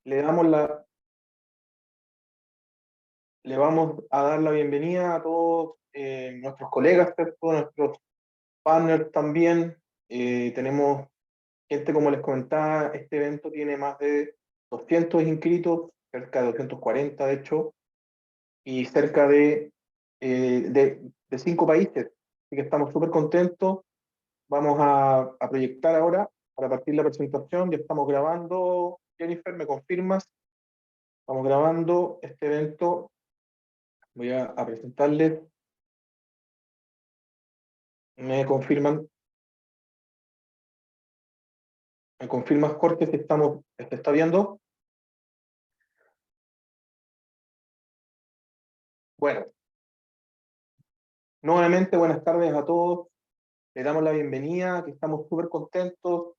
Le damos la, le vamos a dar la bienvenida a todos nuestros colegas, ¿cierto? Nuestros partners también. Tenemos gente, como les comentaba, este evento tiene más de 200 inscritos, cerca de 240 de hecho, y cerca de 5 países. Así que estamos súper contentos. Vamos a proyectar ahora para partir la presentación. Ya estamos grabando. Jennifer, ¿me confirmas? Estamos grabando este evento. Voy a presentarles. Me confirman, me confirmas, Jorge, si se está viendo. Bueno, nuevamente buenas tardes a todos. Les damos la bienvenida, que estamos súper contentos.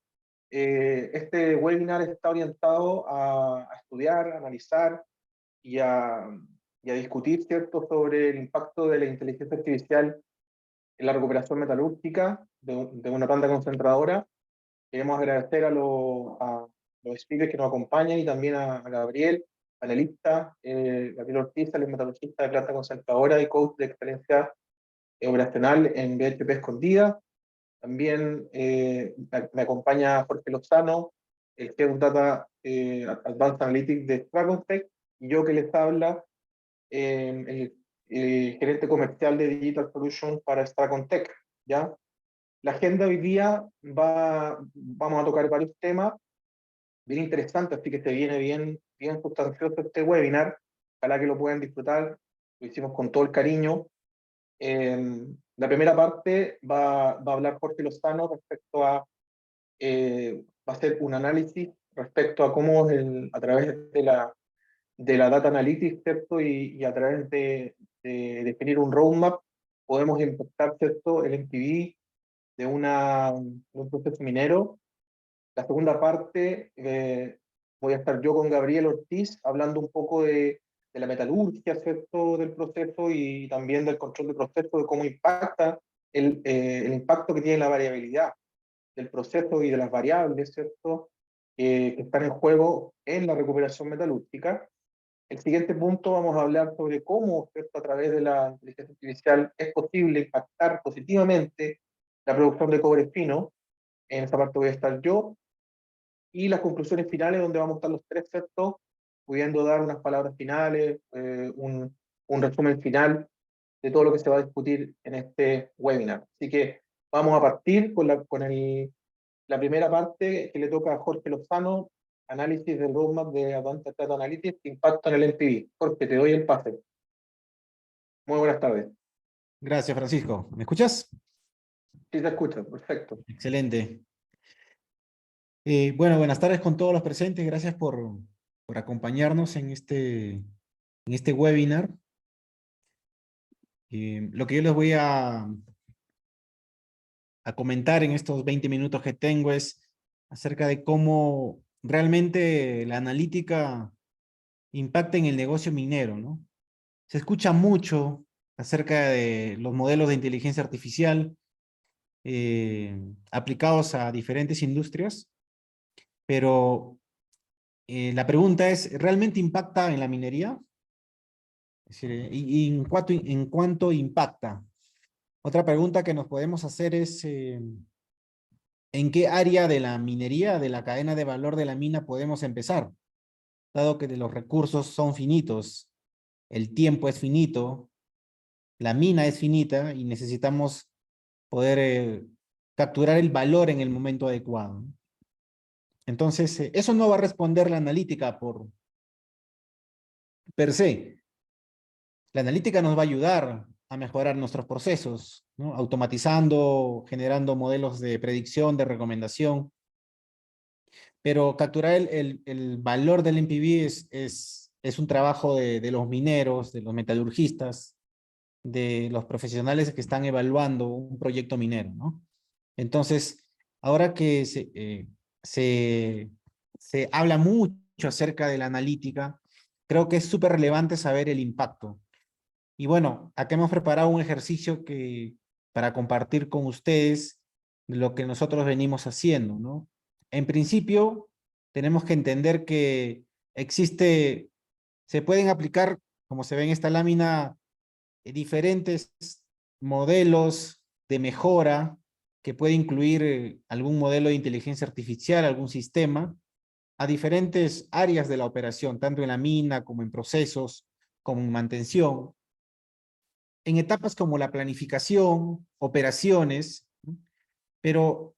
Este webinar está orientado a estudiar, a analizar y a discutir, ¿cierto?, sobre el impacto de la inteligencia artificial en la recuperación metalúrgica de una planta concentradora. Queremos agradecer a los speakers que nos acompañan y también a Gabriel, panelista, Gabriel Ortiz, el metalurgista de planta concentradora y coach de excelencia operacional en BHP Escondida. También me acompaña Jorge Lozano, el Head of Data Advanced Analytics de Dragontech, y yo que les habla, el gerente comercial de Digital Solutions para Dragontech, ¿ya? La agenda hoy día vamos a tocar varios temas bien interesantes, así que se viene bien sustancioso este webinar. Ojalá que lo puedan disfrutar, lo hicimos con todo el cariño. La primera parte va a hablar Jorge Lozano respecto va a hacer un análisis respecto a cómo a través de la data analytics, ¿cierto? Y a través de definir un roadmap, podemos impactar, ¿cierto?, el NPV de un proceso minero. La segunda parte, voy a estar yo con Gabriel Ortiz hablando un poco de la metalurgia, ¿cierto?, del proceso y también del control del proceso, de cómo impacta el impacto que tiene la variabilidad del proceso y de las variables, ¿cierto?, que están en juego en la recuperación metalúrgica. El siguiente punto vamos a hablar sobre cómo, ¿cierto?, a través de la inteligencia artificial es posible impactar positivamente la producción de cobre fino. En esa parte voy a estar yo. Y las conclusiones finales, donde vamos a estar los tres, ¿cierto?, pudiendo dar unas palabras finales, un resumen final de todo lo que se va a discutir en este webinar. Así que vamos a partir la primera parte que le toca a Jorge Lozano, análisis del roadmap de Advanced Data Analytics, impacto en el NPV. Jorge, te doy el pase. Muy buenas tardes. Gracias, Francisco. ¿Me escuchas? Sí, te escucho, perfecto. Excelente. Bueno, buenas tardes con todos los presentes. Gracias por acompañarnos en este webinar. Lo que yo les voy a comentar en estos 20 minutos que tengo es acerca de cómo realmente la analítica impacta en el negocio minero, ¿no? Se escucha mucho acerca de los modelos de inteligencia artificial aplicados a diferentes industrias, pero la pregunta es, ¿realmente impacta en la minería? Es decir, ¿y en cuánto impacta? Otra pregunta que nos podemos hacer es, ¿en qué área de la minería, de la cadena de valor de la mina podemos empezar? Dado que los recursos son finitos, el tiempo es finito, la mina es finita y necesitamos poder capturar el valor en el momento adecuado. Entonces, eso no va a responder la analítica per se. La analítica nos va a ayudar a mejorar nuestros procesos, ¿no? Automatizando, generando modelos de predicción, de recomendación, pero capturar el valor del NPV es un trabajo de los mineros, de los metalurgistas, de los profesionales que están evaluando un proyecto minero, ¿no? Entonces, ahora que se, se habla mucho acerca de la analítica, creo que es súper relevante saber el impacto. Y bueno, acá hemos preparado un ejercicio para compartir con ustedes lo que nosotros venimos haciendo, ¿no? En principio, tenemos que entender que Se pueden aplicar, como se ve en esta lámina, diferentes modelos de mejora que puede incluir algún modelo de inteligencia artificial, algún sistema, a diferentes áreas de la operación, tanto en la mina como en procesos, como en mantención, en etapas como la planificación, operaciones, ¿no? Pero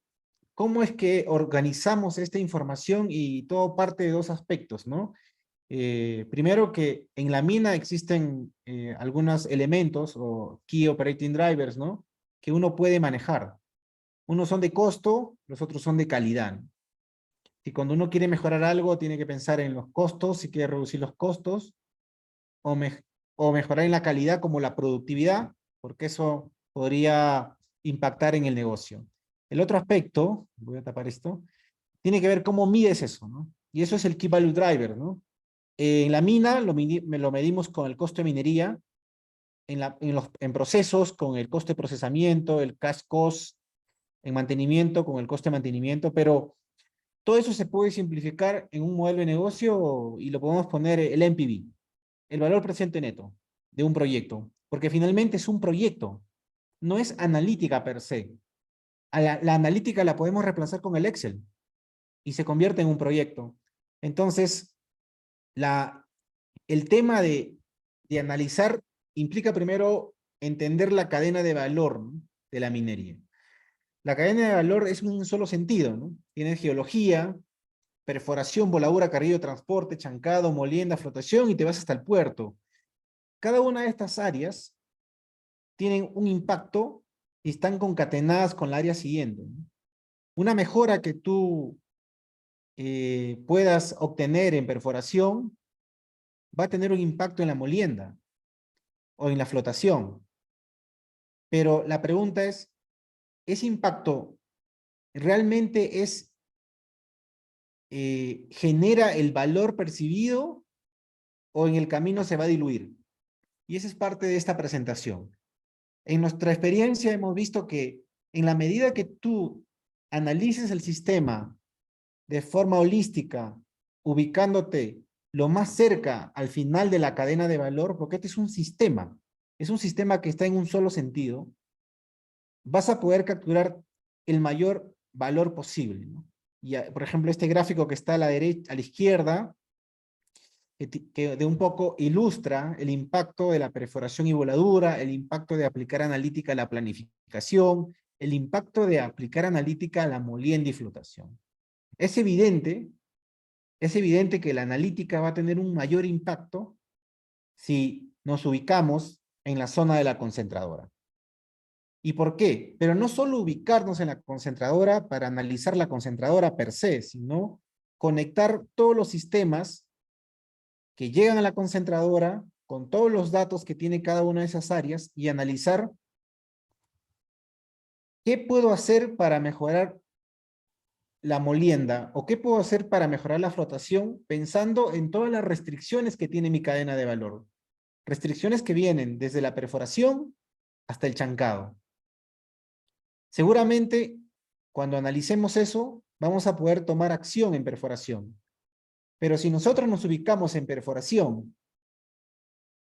¿cómo es que organizamos esta información? Y todo parte de dos aspectos, ¿no? Primero que en la mina existen algunos elementos o Key Operating Drivers, ¿no? Que uno puede manejar. Unos son de costo, los otros son de calidad. Y cuando uno quiere mejorar algo, tiene que pensar en los costos, si quiere reducir los costos, o, o mejorar en la calidad como la productividad, porque eso podría impactar en el negocio. El otro aspecto, voy a tapar esto, tiene que ver cómo mides eso, ¿no? Y eso es el Key Value Driver, ¿no? En la mina lo medimos con el costo de minería, en procesos con el coste de procesamiento, el cash cost, en mantenimiento con el coste de mantenimiento, pero todo eso se puede simplificar en un modelo de negocio y lo podemos poner el NPV, el valor presente neto de un proyecto, porque finalmente es un proyecto, no es analítica per se. La analítica la podemos reemplazar con el Excel y se convierte en un proyecto. Entonces, el tema de analizar implica primero entender la cadena de valor, ¿no?, de la minería. La cadena de valor es un solo sentido, ¿no? Tiene geología, perforación, voladura, carrillo, transporte, chancado, molienda, flotación y te vas hasta el puerto. Cada una de estas áreas tienen un impacto y están concatenadas con la área siguiente, ¿no? Una mejora que tú puedas obtener en perforación va a tener un impacto en la molienda o en la flotación. Pero la pregunta es, ¿ese impacto realmente genera el valor percibido o en el camino se va a diluir? Y esa es parte de esta presentación. En nuestra experiencia hemos visto que en la medida que tú analices el sistema de forma holística, ubicándote lo más cerca al final de la cadena de valor, porque este es un sistema que está en un solo sentido, vas a poder capturar el mayor valor posible, ¿no? Y, por ejemplo, este gráfico que está a la derecha, a la izquierda, que de un poco ilustra el impacto de la perforación y voladura, el impacto de aplicar analítica a la planificación, el impacto de aplicar analítica a la molienda y flotación. Es evidente que la analítica va a tener un mayor impacto si nos ubicamos en la zona de la concentradora. ¿Y por qué? Pero no solo ubicarnos en la concentradora para analizar la concentradora per se, sino conectar todos los sistemas que llegan a la concentradora con todos los datos que tiene cada una de esas áreas y analizar qué puedo hacer para mejorar la molienda o qué puedo hacer para mejorar la flotación pensando en todas las restricciones que tiene mi cadena de valor. Restricciones que vienen desde la perforación hasta el chancado. Seguramente, cuando analicemos eso, vamos a poder tomar acción en perforación. Pero si nosotros nos ubicamos en perforación,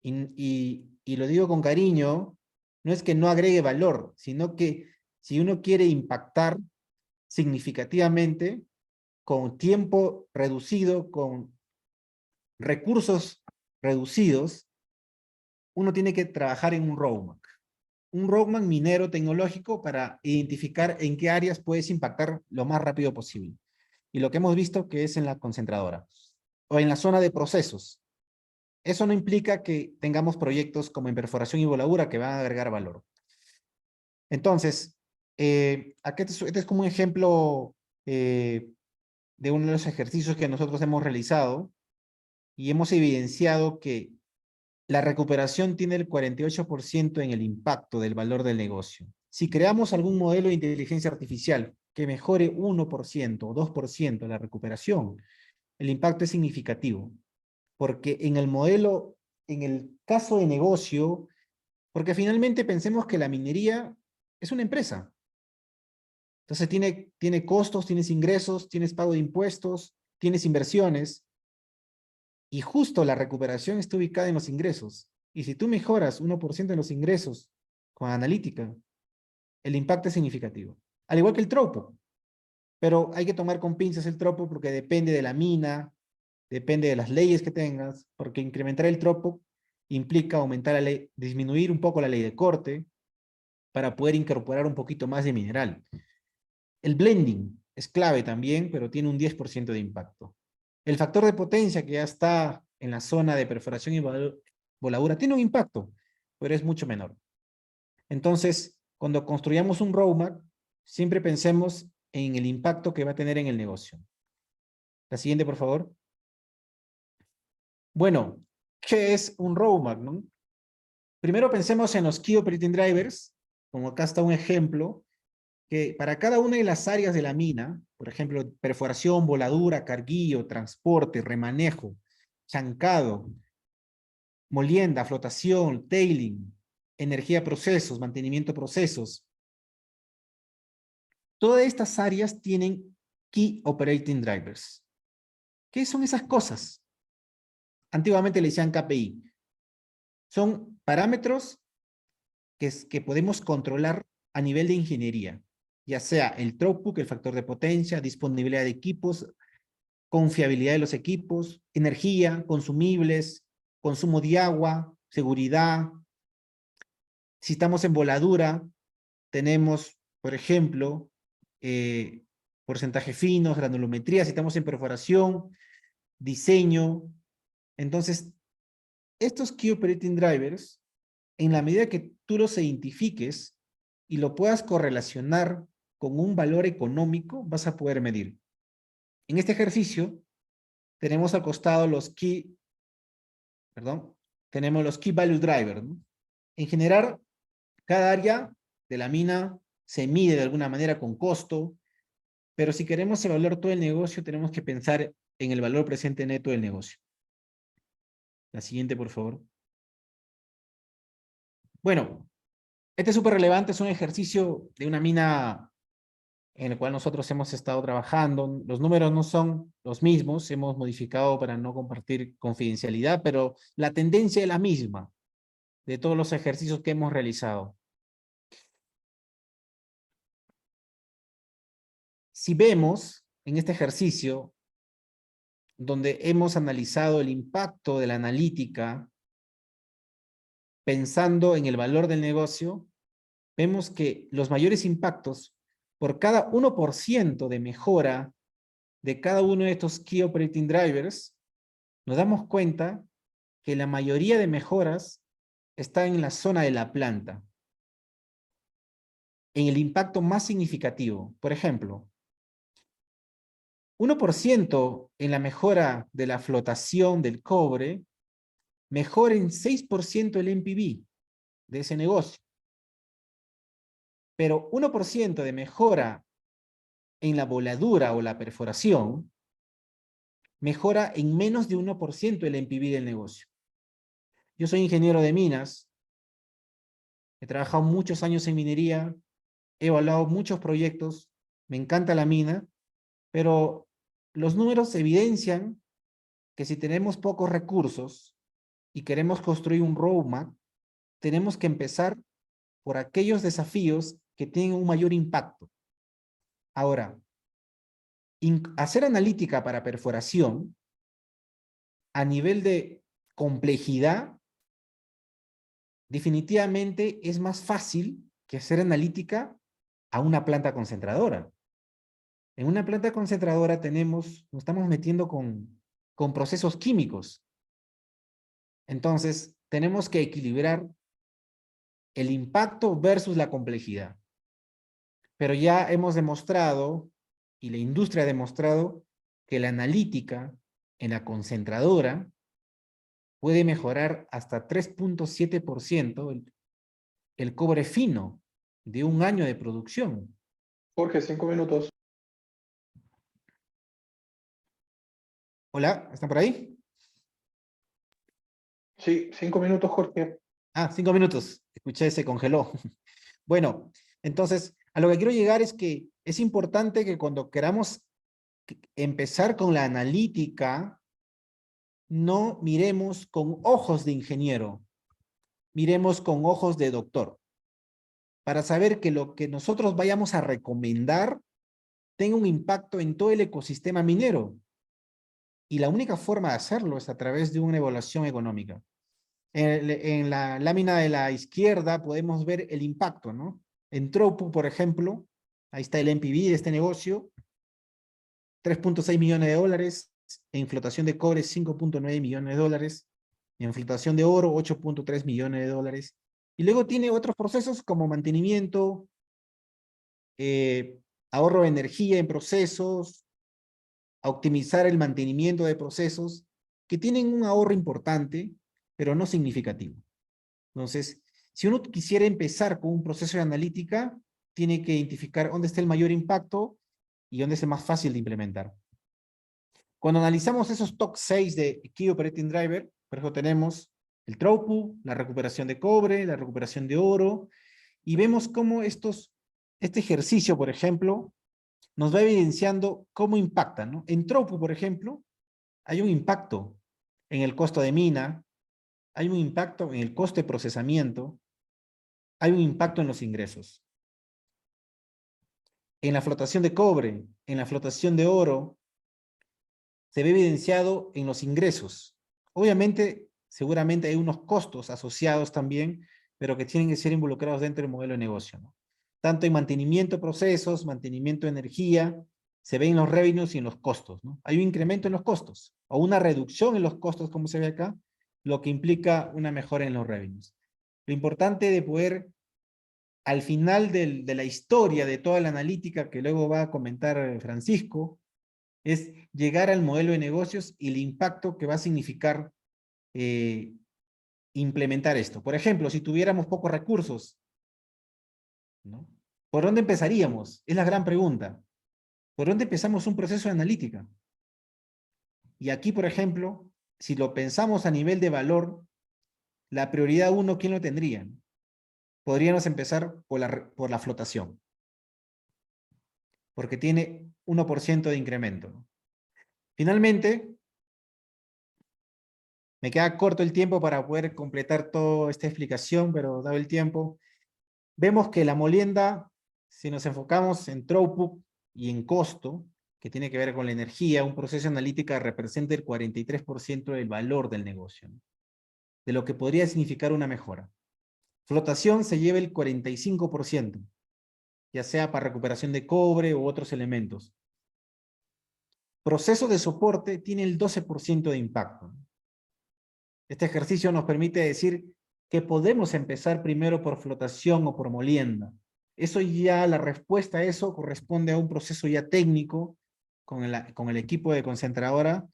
y lo digo con cariño, no es que no agregue valor, sino que si uno quiere impactar significativamente, con tiempo reducido, con recursos reducidos, uno tiene que trabajar en un roadmap minero tecnológico para identificar en qué áreas puedes impactar lo más rápido posible. Y lo que hemos visto que es en la concentradora o en la zona de procesos. Eso no implica que tengamos proyectos como en perforación y voladura que van a agregar valor. Entonces, aquí este es como un ejemplo de uno de los ejercicios que nosotros hemos realizado y hemos evidenciado que la recuperación tiene el 48% en el impacto del valor del negocio. Si creamos algún modelo de inteligencia artificial que mejore 1% o 2% la recuperación, el impacto es significativo. Porque en el modelo, en el caso de negocio, porque finalmente pensemos que la minería es una empresa. Entonces tiene costos, tienes ingresos, tienes pago de impuestos, tienes inversiones. Y justo la recuperación está ubicada en los ingresos. Y si tú mejoras 1% en los ingresos con analítica, el impacto es significativo. Al igual que el tropo. Pero hay que tomar con pinzas el tropo porque depende de la mina, depende de las leyes que tengas, porque incrementar el tropo implica aumentar la ley, disminuir un poco la ley de corte para poder incorporar un poquito más de mineral. El blending es clave también, pero tiene un 10% de impacto. El factor de potencia que ya está en la zona de perforación y voladura tiene un impacto, pero es mucho menor. Entonces, cuando construyamos un roadmap, siempre pensemos en el impacto que va a tener en el negocio. La siguiente, por favor. Bueno, ¿qué es un roadmap, no? Primero pensemos en los Key Operating Drivers, como acá está un ejemplo, que para cada una de las áreas de la mina, por ejemplo, perforación, voladura, carguillo, transporte, remanejo, chancado, molienda, flotación, tailing, energía procesos, mantenimiento procesos, todas estas áreas tienen Key Operating Drivers. ¿Qué son esas cosas? Antiguamente le decían KPI. Son parámetros que podemos controlar a nivel de ingeniería, ya sea el throughput, el factor de potencia, disponibilidad de equipos, confiabilidad de los equipos, energía, consumibles, consumo de agua, seguridad. Si estamos en voladura, tenemos, por ejemplo, porcentaje finos, granulometría. Si estamos en perforación, diseño. Entonces, estos Key Operating Drivers, en la medida que tú los identifiques y lo puedas correlacionar con un valor económico, vas a poder medir. En este ejercicio, tenemos al costado tenemos los Key Value Drivers, ¿no? En general, cada área de la mina se mide de alguna manera con costo, pero si queremos evaluar todo el negocio, tenemos que pensar en el valor presente neto del negocio. La siguiente, por favor. Bueno, este es súper relevante, es un ejercicio de una mina en el cual nosotros hemos estado trabajando. Los números no son los mismos, hemos modificado para no compartir confidencialidad, pero la tendencia es la misma de todos los ejercicios que hemos realizado. Si vemos en este ejercicio, donde hemos analizado el impacto de la analítica, pensando en el valor del negocio, vemos que los mayores impactos por cada 1% de mejora de cada uno de estos Key Operating Drivers, nos damos cuenta que la mayoría de mejoras está en la zona de la planta, en el impacto más significativo. Por ejemplo, 1% en la mejora de la flotación del cobre, mejora en 6% el NPV de ese negocio. Pero 1% de mejora en la voladura o la perforación, mejora en menos de 1% el NPV del negocio. Yo soy ingeniero de minas, he trabajado muchos años en minería, he evaluado muchos proyectos, me encanta la mina, pero los números evidencian que si tenemos pocos recursos y queremos construir un roadmap, tenemos que empezar por aquellos desafíos que tienen un mayor impacto. Ahora, hacer analítica para perforación a nivel de complejidad definitivamente es más fácil que hacer analítica a una planta concentradora. En una planta concentradora nos estamos metiendo con procesos químicos. Entonces, tenemos que equilibrar el impacto versus la complejidad. Pero ya hemos demostrado, y la industria ha demostrado, que la analítica en la concentradora puede mejorar hasta 3.7% el cobre fino de un año de producción. Jorge, 5 minutos. Hola, ¿están por ahí? Sí, 5 minutos, Jorge. 5 minutos. Escuché, se congeló. Bueno, entonces, a lo que quiero llegar es que es importante que cuando queramos empezar con la analítica, no miremos con ojos de ingeniero, miremos con ojos de doctor, para saber que lo que nosotros vayamos a recomendar tenga un impacto en todo el ecosistema minero. Y la única forma de hacerlo es a través de una evaluación económica. En la lámina de la izquierda podemos ver el impacto, ¿no? En Tropu, por ejemplo, ahí está el NPV de este negocio, 3.6 millones de dólares, en flotación de cobre 5.9 millones de dólares, en flotación de oro 8.3 millones de dólares, y luego tiene otros procesos como mantenimiento, ahorro de energía en procesos, optimizar el mantenimiento de procesos, que tienen un ahorro importante, pero no significativo. Entonces, si uno quisiera empezar con un proceso de analítica, tiene que identificar dónde está el mayor impacto y dónde es el más fácil de implementar. Cuando analizamos esos top 6 de Key Operating Driver, por ejemplo, tenemos el Tropu, la recuperación de cobre, la recuperación de oro, y vemos cómo este ejercicio, por ejemplo, nos va evidenciando cómo impacta, ¿no? En Tropu, por ejemplo, hay un impacto en el costo de mina, hay un impacto en el costo de procesamiento, hay un impacto en los ingresos. En la flotación de cobre, en la flotación de oro, se ve evidenciado en los ingresos. Obviamente, seguramente hay unos costos asociados también, pero que tienen que ser involucrados dentro del modelo de negocio, ¿no? Tanto en mantenimiento de procesos, mantenimiento de energía, se ve en los revenues y en los costos, ¿no? Hay un incremento en los costos, o una reducción en los costos, como se ve acá, lo que implica una mejora en los revenues. Lo importante de poder, al final de la historia de toda la analítica que luego va a comentar Francisco, es llegar al modelo de negocios y el impacto que va a significar implementar esto. Por ejemplo, si tuviéramos pocos recursos, ¿no? ¿Por dónde empezaríamos? Es la gran pregunta. ¿Por dónde empezamos un proceso de analítica? Y aquí, por ejemplo, si lo pensamos a nivel de valor, la prioridad 1, ¿quién lo tendría? Podríamos empezar por la flotación, porque tiene 1% de incremento, ¿no? Finalmente, me queda corto el tiempo para poder completar toda esta explicación, pero dado el tiempo, vemos que la molienda, si nos enfocamos en throughput y en costo, que tiene que ver con la energía, un proceso analítica representa el 43% del valor del negocio, ¿no? De lo que podría significar una mejora. Flotación se lleva el 45%, ya sea para recuperación de cobre u otros elementos. Proceso de soporte tiene el 12% de impacto. Este ejercicio nos permite decir que podemos empezar primero por flotación o por molienda. Eso ya, la respuesta a eso corresponde a un proceso ya técnico con el equipo de concentradora,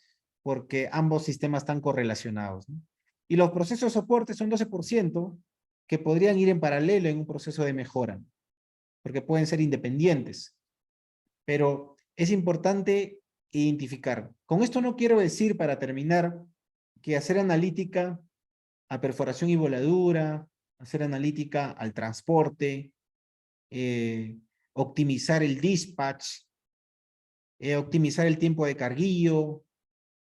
porque ambos sistemas están correlacionados, ¿no? Y los procesos de soporte son 12% que podrían ir en paralelo en un proceso de mejora, porque pueden ser independientes. Pero es importante identificar. Con esto no quiero decir, para terminar, que hacer analítica a perforación y voladura, hacer analítica al transporte, optimizar el dispatch, optimizar el tiempo de carguillo,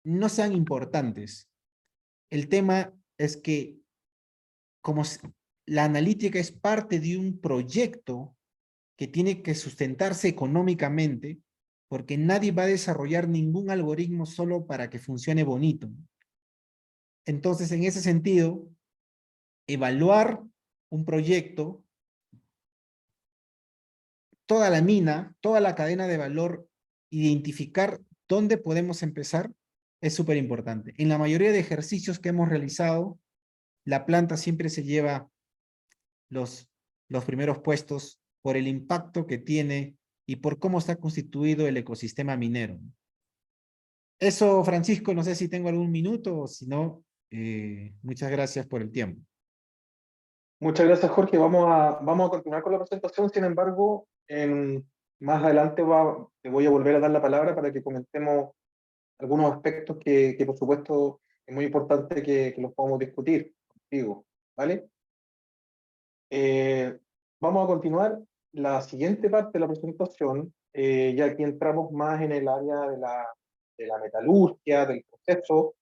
no sean importantes. El tema es que como la analítica es parte de un proyecto que tiene que sustentarse económicamente, porque nadie va a desarrollar ningún algoritmo solo para que funcione bonito. Entonces, en ese sentido, evaluar un proyecto, toda la mina, toda la cadena de valor, identificar dónde podemos empezar, es súper importante. En la mayoría de ejercicios que hemos realizado, la planta siempre se lleva los primeros puestos por el impacto que tiene y por cómo está constituido el ecosistema minero. Eso, Francisco, no sé si tengo algún minuto o si no, muchas gracias por el tiempo. Muchas gracias, Jorge. Vamos a continuar con la presentación. Sin embargo, más adelante te voy a volver a dar la palabra para que comentemos algunos aspectos que por supuesto, es muy importante que los podamos discutir contigo, ¿vale? Vamos a continuar la siguiente parte de la presentación, ya aquí entramos más en el área de la metalurgia, del proceso,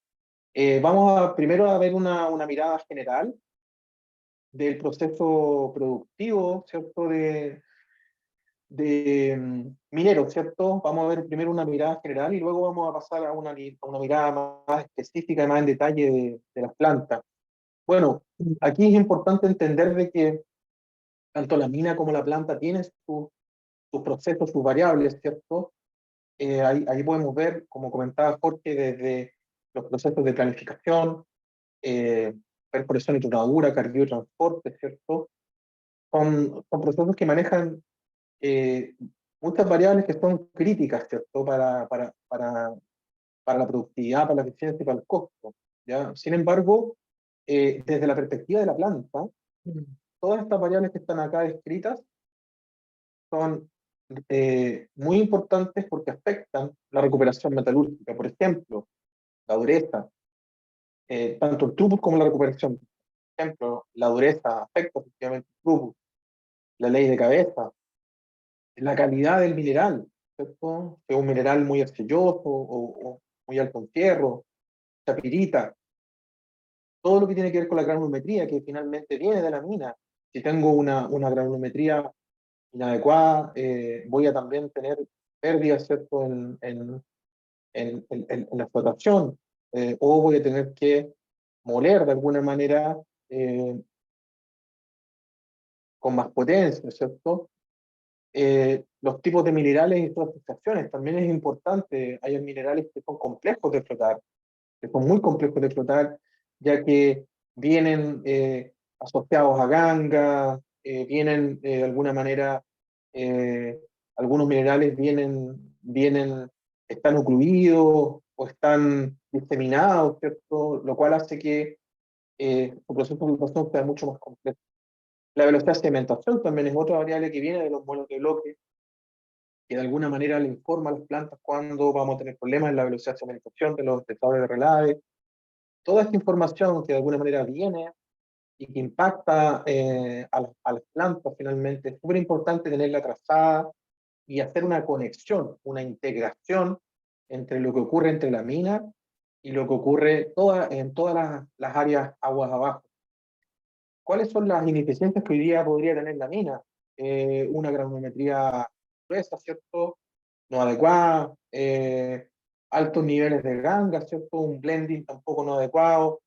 Vamos a primero a ver una mirada general del proceso productivo, ¿cierto? Minero, ¿cierto? Vamos a ver primero una mirada general y luego vamos a pasar a una mirada más específica y más en detalle de las plantas. Bueno, aquí es importante entender de que tanto la mina como la planta tienen sus procesos, sus variables, ¿cierto? Ahí podemos ver, como comentaba Jorge, desde los procesos de planificación, eh, perforación y turnadura, cargueo y transporte, ¿cierto? Son procesos que manejan eh, muchas variables que son críticas, ¿cierto? Para la productividad, para la eficiencia y para el costo, ¿ya? Sin embargo, desde la perspectiva de la planta, todas estas variables que están acá descritas son muy importantes porque afectan la recuperación metalúrgica. Por ejemplo, la dureza, tanto el throughput como la recuperación. Por ejemplo, la dureza afecta efectivamente el throughput, la ley de cabeza, la calidad del mineral, ¿cierto? Si es un mineral muy arcilloso o muy alto en fierro, chapirita, todo lo que tiene que ver con la granulometría, que finalmente viene de la mina. Si tengo una granulometría inadecuada, voy a también tener pérdidas, ¿cierto? En la explotación, o voy a tener que moler de alguna manera con más potencia, ¿cierto? Los tipos de minerales y sus asociaciones también es importante. Hay minerales que son complejos de explotar, que son muy complejos de explotar, ya que vienen asociados a ganga, vienen de alguna manera, eh, algunos minerales están ocluidos o están diseminados, ¿cierto? Lo cual hace que su proceso de explotación sea mucho más complejo. La velocidad de sedimentación también es otra variable que viene de los modelos de bloque, que de alguna manera le informa a las plantas cuando vamos a tener problemas en la velocidad de sedimentación de los desadores de relave. Toda esta información que de alguna manera viene y que impacta a las plantas finalmente, es súper importante tenerla trazada y hacer una conexión, una integración entre lo que ocurre entre la mina y lo que ocurre en todas las áreas aguas abajo. ¿Cuáles son las ineficiencias que hoy día podría tener la mina? Una granulometría gruesa, ¿cierto? No adecuada, altos niveles de ganga, ¿cierto? Un blending tampoco no adecuado,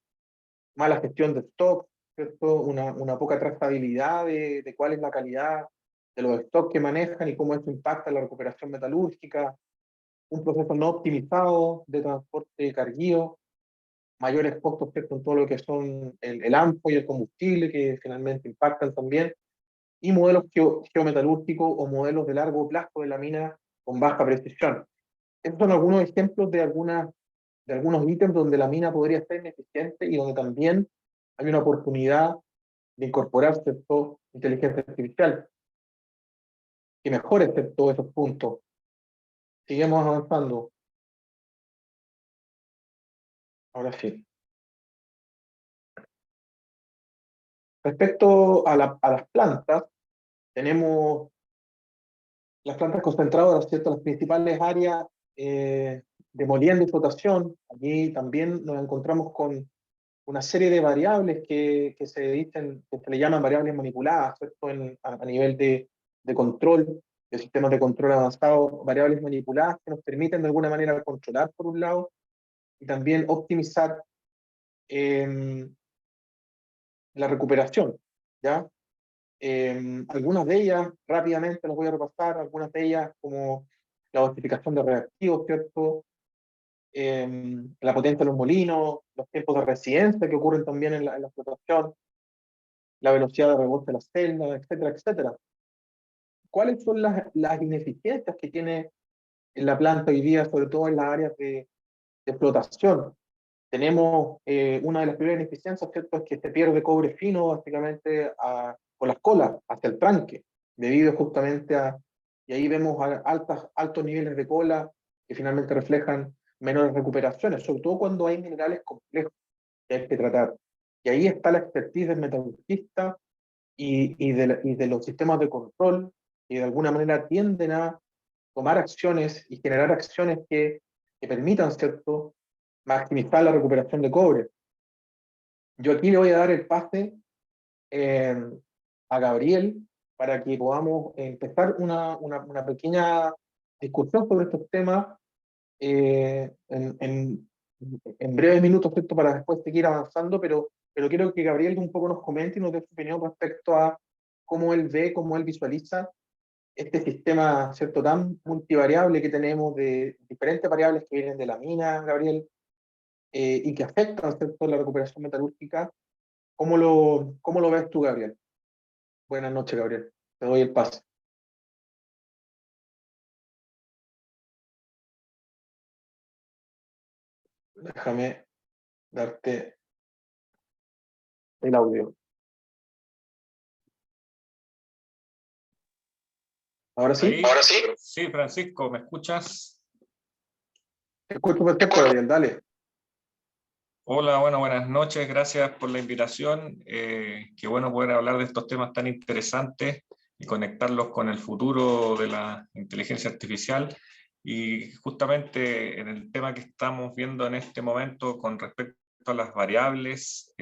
mala gestión de stock, ¿cierto? Una poca trazabilidad de cuál es la calidad de los stocks que manejan y cómo eso impacta la recuperación metalúrgica, un proceso no optimizado de transporte de carguío, mayores costos, ¿cierto? En todo lo que son el ANFO y el combustible, que finalmente impactan también, y modelos geometalúrgicos o modelos de largo plazo de la mina con baja precisión. Estos son algunos ejemplos de algunos ítems donde la mina podría ser ineficiente y donde también hay una oportunidad de incorporar, ¿cierto?, inteligencia artificial que mejore, ¿cierto?, todos esos puntos. Seguimos avanzando. Ahora sí. Respecto a las plantas, tenemos las plantas concentradoras, ¿cierto? Las principales áreas de molienda y flotación. Aquí también nos encontramos con una serie de variables que se dicen, que se le llaman variables manipuladas, ¿cierto? A nivel de control, de sistemas de control avanzado, variables manipuladas que nos permiten de alguna manera controlar por un lado y también optimizar eh, la recuperación, ¿ya? Algunas de ellas, rápidamente las voy a repasar, algunas de ellas como la dosificación de reactivos, ¿cierto? La potencia de los molinos, los tiempos de residencia que ocurren también en la explotación, la velocidad de rebote de las celdas, etcétera, etcétera. ¿Cuáles son las ineficiencias que tiene en la planta hoy día, sobre todo en las áreas de explotación? Tenemos una de las primeras ineficiencias, ¿cierto? Es que se pierde cobre fino básicamente por las colas hacia el tranque, debido justamente y ahí vemos altos niveles de cola que finalmente reflejan menores recuperaciones, sobre todo cuando hay minerales complejos que hay que tratar. Y ahí está la expertise del metalurgista y de los sistemas de control que de alguna manera tienden a tomar acciones y generar acciones que permitan, ¿cierto?, maximizar la recuperación de cobre. Yo aquí le voy a dar el pase a Gabriel para que podamos empezar una pequeña discusión sobre estos temas en breves minutos, ¿cierto? Para después seguir avanzando, pero quiero que Gabriel un poco nos comente y nos dé su opinión respecto a cómo él ve, cómo él visualiza este sistema, ¿cierto?, tan multivariable que tenemos de diferentes variables que vienen de la mina, Gabriel, y que afectan, ¿cierto?, la recuperación metalúrgica. ¿Cómo lo ves tú, Gabriel? Buenas noches, Gabriel. Te doy el pase. Déjame darte el audio. ¿Ahora sí? Ahí, Ahora sí. sí, Francisco, ¿me escuchas? Te escucho perfecto, Gabriel, dale. Hola, bueno, buenas noches, gracias por la invitación. Qué bueno poder hablar de estos temas tan interesantes y conectarlos con el futuro de la inteligencia artificial. Y justamente en el tema que estamos viendo en este momento con respecto a las variables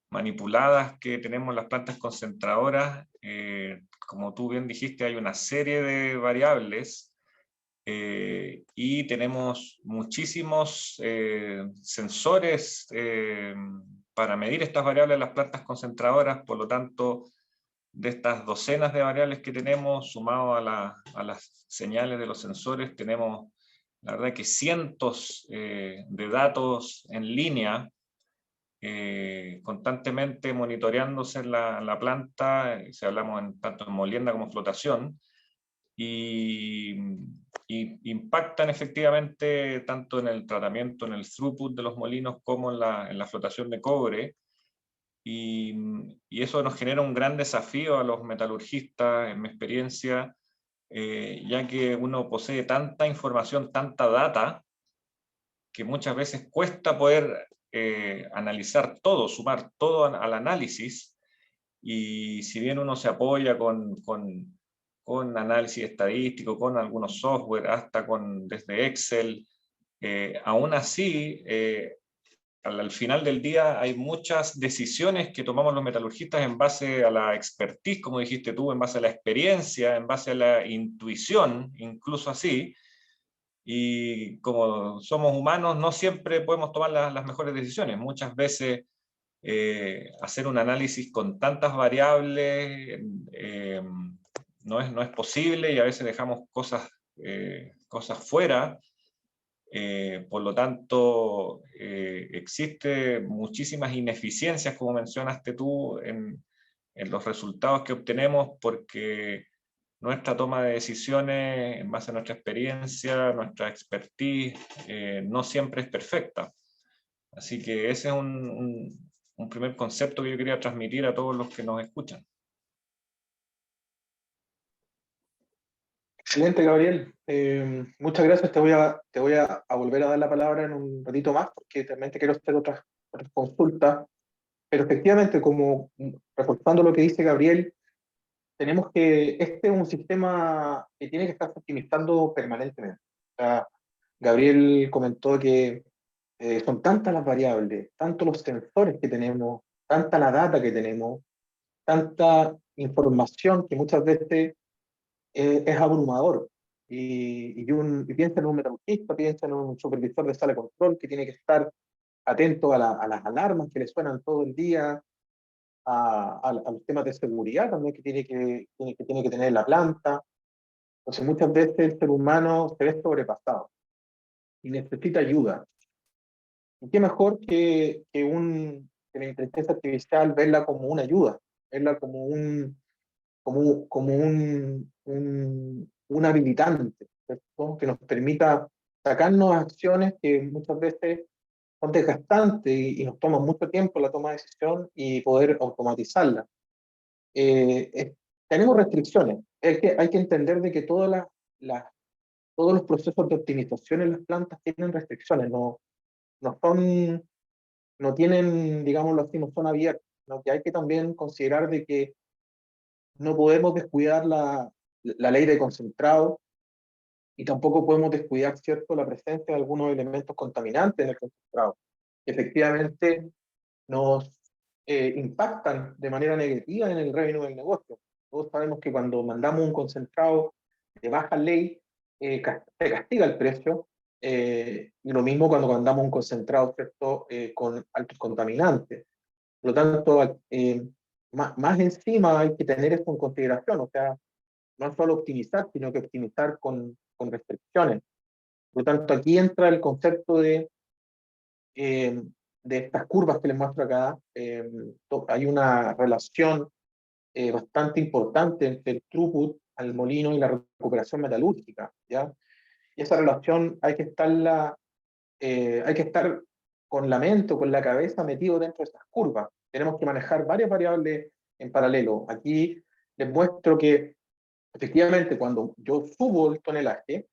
manipuladas que tenemos en las plantas concentradoras, como tú bien dijiste, hay una serie de variables y tenemos muchísimos sensores para medir estas variables en las plantas concentradoras. Por lo tanto, de estas docenas de variables que tenemos, sumado a las señales de los sensores, tenemos, la verdad, que cientos de datos en línea constantemente monitoreándose en la planta, si hablamos tanto en molienda como flotación, y impactan efectivamente tanto en el tratamiento, en el throughput de los molinos, como en la flotación de cobre. Y, eso nos genera un gran desafío a los metalurgistas, en mi experiencia, ya que uno posee tanta información, tanta data, que muchas veces cuesta poder analizar todo, sumar todo al análisis. Y si bien uno se apoya con análisis estadístico, con algunos software, hasta desde Excel, aún así, al final del día hay muchas decisiones que tomamos los metalurgistas en base a la expertise, como dijiste tú, en base a la experiencia, en base a la intuición, incluso así. Y como somos humanos, no siempre podemos tomar las mejores decisiones. Muchas veces hacer un análisis con tantas variables no es posible, y a veces dejamos cosas fuera. Por lo tanto, existen muchísimas ineficiencias, como mencionaste tú, en los resultados que obtenemos, porque nuestra toma de decisiones en base a nuestra experiencia, nuestra expertise, no siempre es perfecta. Así que ese es un primer concepto que yo quería transmitir a todos los que nos escuchan. Excelente, Gabriel. Muchas gracias. Te voy a volver a dar la palabra en un ratito más, porque también te quiero hacer otras consultas. Pero efectivamente, como reforzando lo que dice Gabriel, tenemos que, este es un sistema que tiene que estar optimizando permanentemente. O sea, Gabriel comentó que son tantas las variables, tantos los sensores que tenemos, tanta la data que tenemos, tanta información que muchas veces es abrumador. Y piensa en un metalurgista, piensa en un supervisor de sala de control que tiene que estar atento a las alarmas que le suenan todo el día, a los temas de seguridad también que tiene que tener la planta. Entonces muchas veces el ser humano se ve sobrepasado y necesita ayuda. ¿Y qué mejor que la inteligencia artificial, verla como una ayuda, verla como un habilitante, ¿cierto? Que nos permita sacarnos acciones que muchas veces son desgastantes y nos toman mucho tiempo la toma de decisión y poder automatizarla. Tenemos restricciones. Hay que entender de que todos los procesos de optimización en las plantas tienen restricciones, no son, no tienen, digámoslo así, no son abiertos, ¿no? Que hay que también considerar de que no podemos descuidar la ley de concentrado, y tampoco podemos descuidar, ¿cierto?, la presencia de algunos elementos contaminantes en el concentrado, que efectivamente nos impactan de manera negativa en el revenue del negocio. Todos sabemos que cuando mandamos un concentrado de baja ley, se castiga el precio, y lo mismo cuando mandamos un concentrado, ¿cierto?, con altos contaminantes. Por lo tanto, más encima hay que tener esto en consideración, o sea, no solo optimizar, sino que optimizar con restricciones. Por lo tanto, aquí entra el concepto de estas curvas que les muestro acá. Hay una relación bastante importante entre el throughput al molino y la recuperación metalúrgica, ¿ya? Y esa relación hay que estar con la mente o con la cabeza metido dentro de estas curvas. Tenemos que manejar varias variables en paralelo. Aquí les muestro que efectivamente cuando yo subo el tonelaje,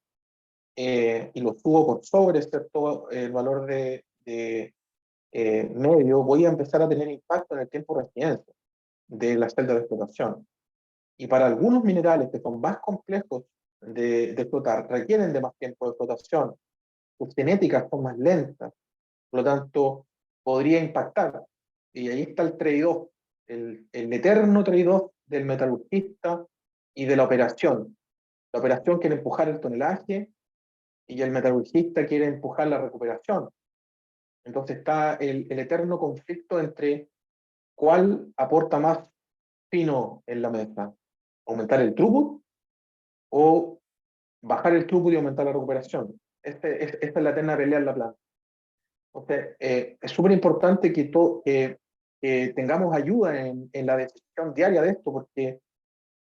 y lo subo por sobre, ¿cierto?, el valor de medio, voy a empezar a tener impacto en el tiempo de residencia de las celdas de explotación. Y para algunos minerales que son más complejos de explotar, requieren de más tiempo de explotación, sus genéticas son más lentas, por lo tanto, podría impactar. Y ahí está el trade-off, el eterno trade-off del metalurgista y de la operación. La operación quiere empujar el tonelaje y el metalurgista quiere empujar la recuperación. Entonces está el eterno conflicto entre cuál aporta más fino en la mesa, aumentar el throughput o bajar el throughput y aumentar la recuperación. Esta es la eterna pelea en la planta. Entonces, es súper importante que tengamos ayuda en la decisión diaria de esto, porque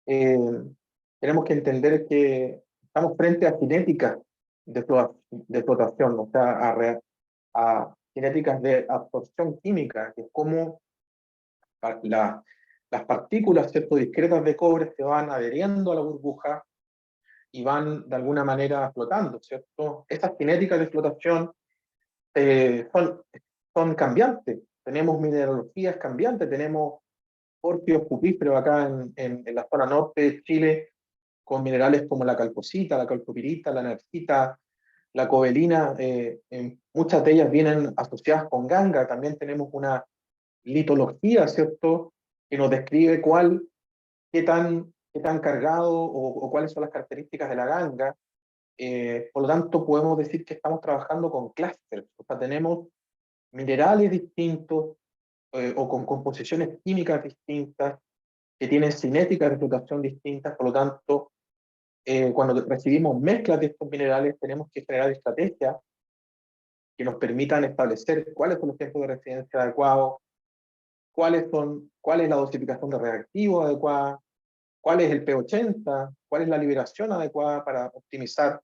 tenemos que entender que estamos frente a cinéticas de explotación, o sea, a cinéticas de absorción química, que es como las partículas, ¿cierto?, discretas de cobre se van adheriendo a la burbuja y van de alguna manera flotando, ¿cierto? Estas cinéticas de explotación son cambiantes. Tenemos mineralogías cambiantes, tenemos porfios cupíferos acá en la zona norte de Chile, con minerales como la calcosita, la calcopirita, la anarquita, la cobalina. Muchas de ellas vienen asociadas con ganga. También tenemos una litología, ¿cierto?, que nos describe qué tan cargado o cuáles son las características de la ganga. Por lo tanto, podemos decir que estamos trabajando con clústeres, o sea, tenemos minerales distintos o con composiciones químicas distintas, que tienen cinéticas de explotación distintas. Por lo tanto, cuando recibimos mezclas de estos minerales, tenemos que generar estrategias que nos permitan establecer cuáles son los tiempos de residencia adecuados, cuál es la dosificación de reactivos adecuada, cuál es el P80, cuál es la liberación adecuada para optimizar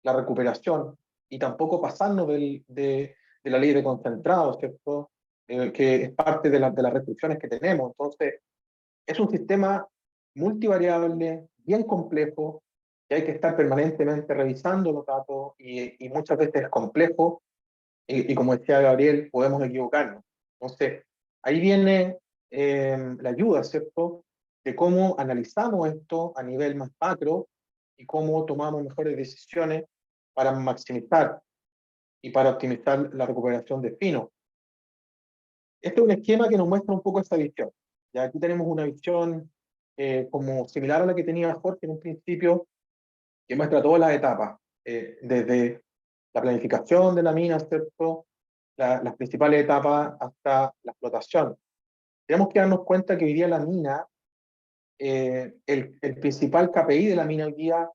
la recuperación, y tampoco pasarnos de la ley de concentrados, ¿cierto?, que es parte de las restricciones que tenemos. Entonces, es un sistema multivariable, bien complejo, que hay que estar permanentemente revisando los datos, y muchas veces es complejo, y como decía Gabriel, podemos equivocarnos. Entonces, ahí viene la ayuda, ¿cierto?, de cómo analizamos esto a nivel más macro y cómo tomamos mejores decisiones para maximizar y para optimizar la recuperación de fino. Este es un esquema que nos muestra un poco esta visión. Ya aquí tenemos una visión como similar a la que tenía Jorge en un principio, que muestra todas las etapas, desde la planificación de la mina, ¿cierto?, las principales etapas hasta la explotación. Tenemos que darnos cuenta que hoy día la mina, el principal KPI de la mina hoy día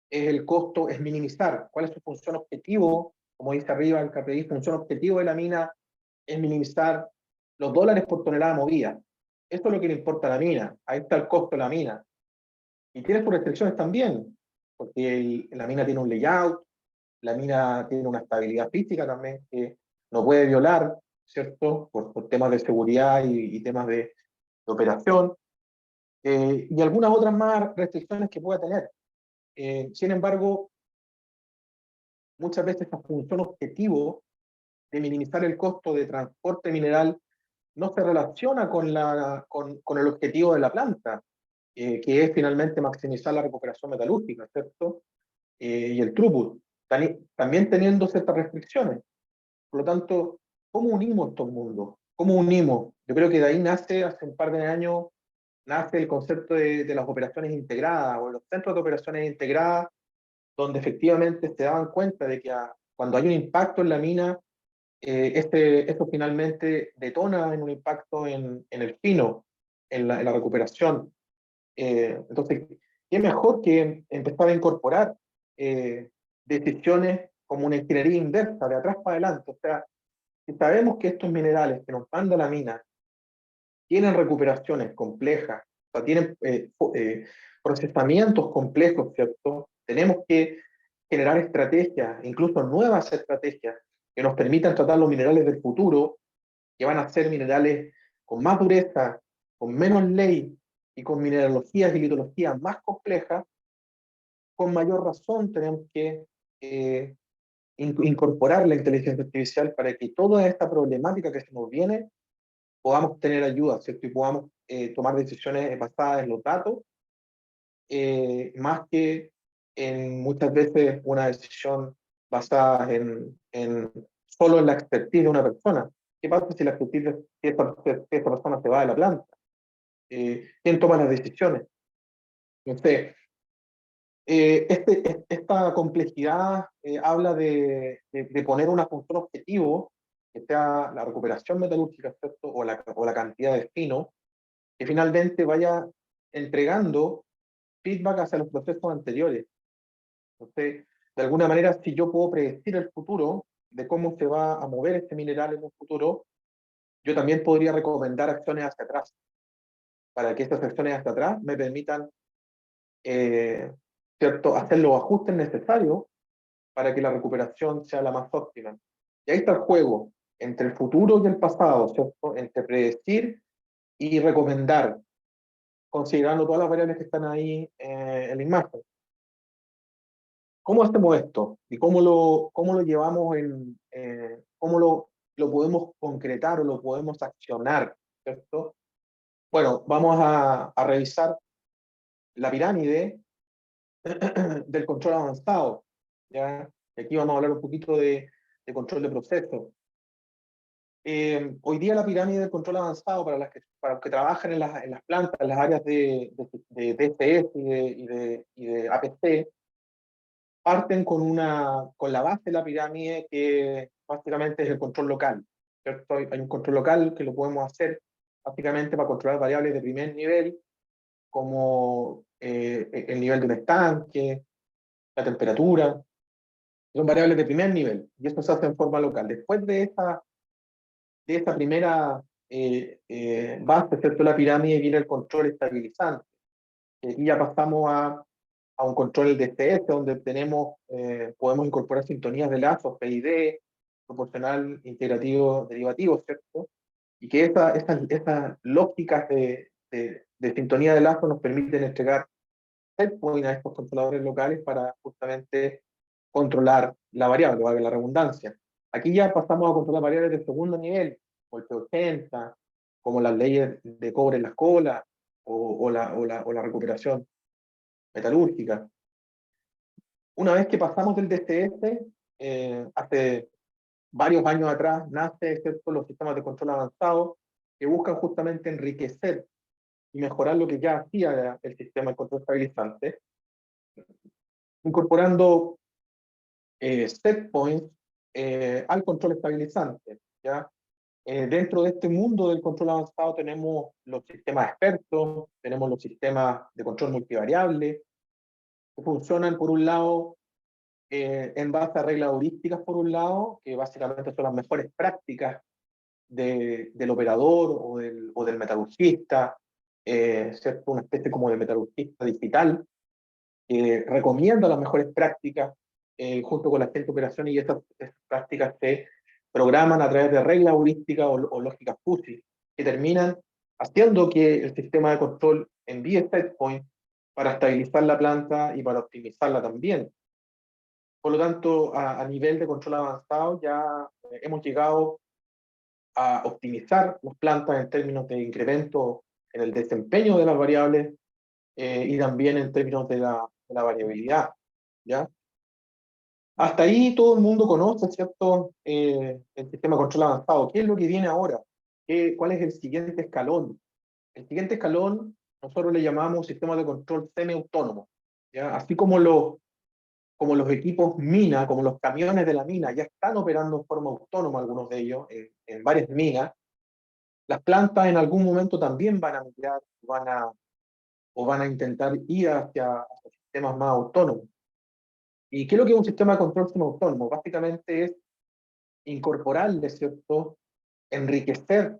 es el costo, es minimizar. ¿Cuál es su función objetivo? Como dice arriba el KPI, función objetivo de la mina es minimizar los dólares por tonelada movida. Esto es lo que le importa a la mina. Ahí está el costo de la mina. Y tiene sus restricciones también, porque la mina tiene un layout, la mina tiene una estabilidad física también que no puede violar, ¿cierto?, por temas de seguridad y temas de operación, y algunas otras más restricciones que pueda tener. Sin embargo, muchas veces esta función objetivo de minimizar el costo de transporte mineral no se relaciona con el objetivo de la planta, que es finalmente maximizar la recuperación metalúrgica, ¿cierto? y el throughput, también teniendo ciertas restricciones. Por lo tanto, ¿cómo unimos estos mundos? ¿Cómo unimos? Yo creo que de ahí nace, hace un par de años, nace el concepto de las operaciones integradas o los centros de operaciones integradas, donde efectivamente se daban cuenta de que cuando hay un impacto en la mina, esto finalmente detona en un impacto en el fino, en la recuperación. Entonces, ¿qué mejor que empezar a incorporar decisiones como una ingeniería inversa, de atrás para adelante? O sea, si sabemos que estos minerales que nos manda la mina tienen recuperaciones complejas, o sea, tienen procesamientos complejos, ¿cierto? Tenemos que generar estrategias, incluso nuevas estrategias, que nos permitan tratar los minerales del futuro, que van a ser minerales con más dureza, con menos ley y con mineralogías y litologías más complejas. Con mayor razón tenemos que incorporar la inteligencia artificial para que toda esta problemática que se nos viene podamos tener ayuda, ¿cierto? Y podamos tomar decisiones basadas en los datos, más que en muchas veces una decisión basada solo en la expertise de una persona. ¿Qué pasa si la expertise si esta persona se va de la planta? ¿Quién toma las decisiones? Entonces, esta complejidad habla de poner una función objetivo, que sea la recuperación metalúrgica, ¿cierto? O la cantidad de fino, que finalmente vaya entregando feedback hacia los procesos anteriores. Entonces, de alguna manera, si yo puedo predecir el futuro de cómo se va a mover este mineral en un futuro, yo también podría recomendar acciones hacia atrás, para que estas acciones hacia atrás me permitan ¿cierto? Hacer los ajustes necesarios para que la recuperación sea la más óptima. Y ahí está el juego entre el futuro y el pasado, ¿cierto? Entre predecir y recomendar, considerando todas las variables que están ahí en la imagen. ¿Cómo hacemos esto? ¿Y cómo lo llevamos cómo lo podemos concretar o lo podemos accionar, ¿cierto? Bueno, vamos a revisar la pirámide del control avanzado, ¿ya? Y aquí vamos a hablar un poquito de control de procesos. Hoy día la pirámide del control avanzado, para los que trabajan en las plantas, en las áreas de DCS y de APC, parten con la base de la pirámide, que básicamente es el control local, ¿cierto? Hay un control local que lo podemos hacer básicamente para controlar variables de primer nivel, como el nivel de un estanque, la temperatura. Son variables de primer nivel, y esto se hace en forma local. Después de esta primera base, ¿cierto? La pirámide, viene el control estabilizante. Y aquí ya pasamos a un control de DCS, donde podemos incorporar sintonías de lazos, PID, proporcional, integrativo, derivativo, ¿cierto? Y que esas lógicas de sintonía de lazos nos permiten entregar set point a estos controladores locales para justamente controlar la variable, valga la redundancia. Aquí ya pasamos a controlar variables de segundo nivel, como el P80, como las leyes de cobre en las colas, o la recuperación metalúrgica. Una vez que pasamos del DCS, hace varios años atrás, nace, ¿cierto?, los sistemas de control avanzado, que buscan justamente enriquecer y mejorar lo que ya hacía el sistema de control estabilizante, incorporando set points al control estabilizante, ¿ya? Dentro de este mundo del control avanzado tenemos los sistemas expertos, tenemos los sistemas de control multivariable, que funcionan por un lado en base a reglas heurísticas, por un lado, que básicamente son las mejores prácticas del operador o del metalurgista, ¿cierto? Una especie como de metalurgista digital, que recomienda las mejores prácticas junto con la gente de operaciones, y esas prácticas se programan a través de reglas heurísticas o lógicas fuzzy, que terminan haciendo que el sistema de control envíe set points para estabilizar la planta y para optimizarla también. Por lo tanto, a nivel de control avanzado ya hemos llegado a optimizar las plantas en términos de incremento en el desempeño de las variables y también en términos de la variabilidad, ¿ya? Hasta ahí todo el mundo conoce, ¿cierto? El sistema de control avanzado. ¿Qué es lo que viene ahora? ¿Cuál es el siguiente escalón? El siguiente escalón nosotros le llamamos sistema de control semiautónomo, ¿ya? Así como los equipos mina, como los camiones de la mina ya están operando en forma autónoma, algunos de ellos, en varias minas, las plantas en algún momento también van a migrar, o van a intentar ir hacia sistemas más autónomos. ¿Y qué es lo que es un sistema de control semiautónomo? Básicamente es incorporarle, ¿cierto? Enriquecer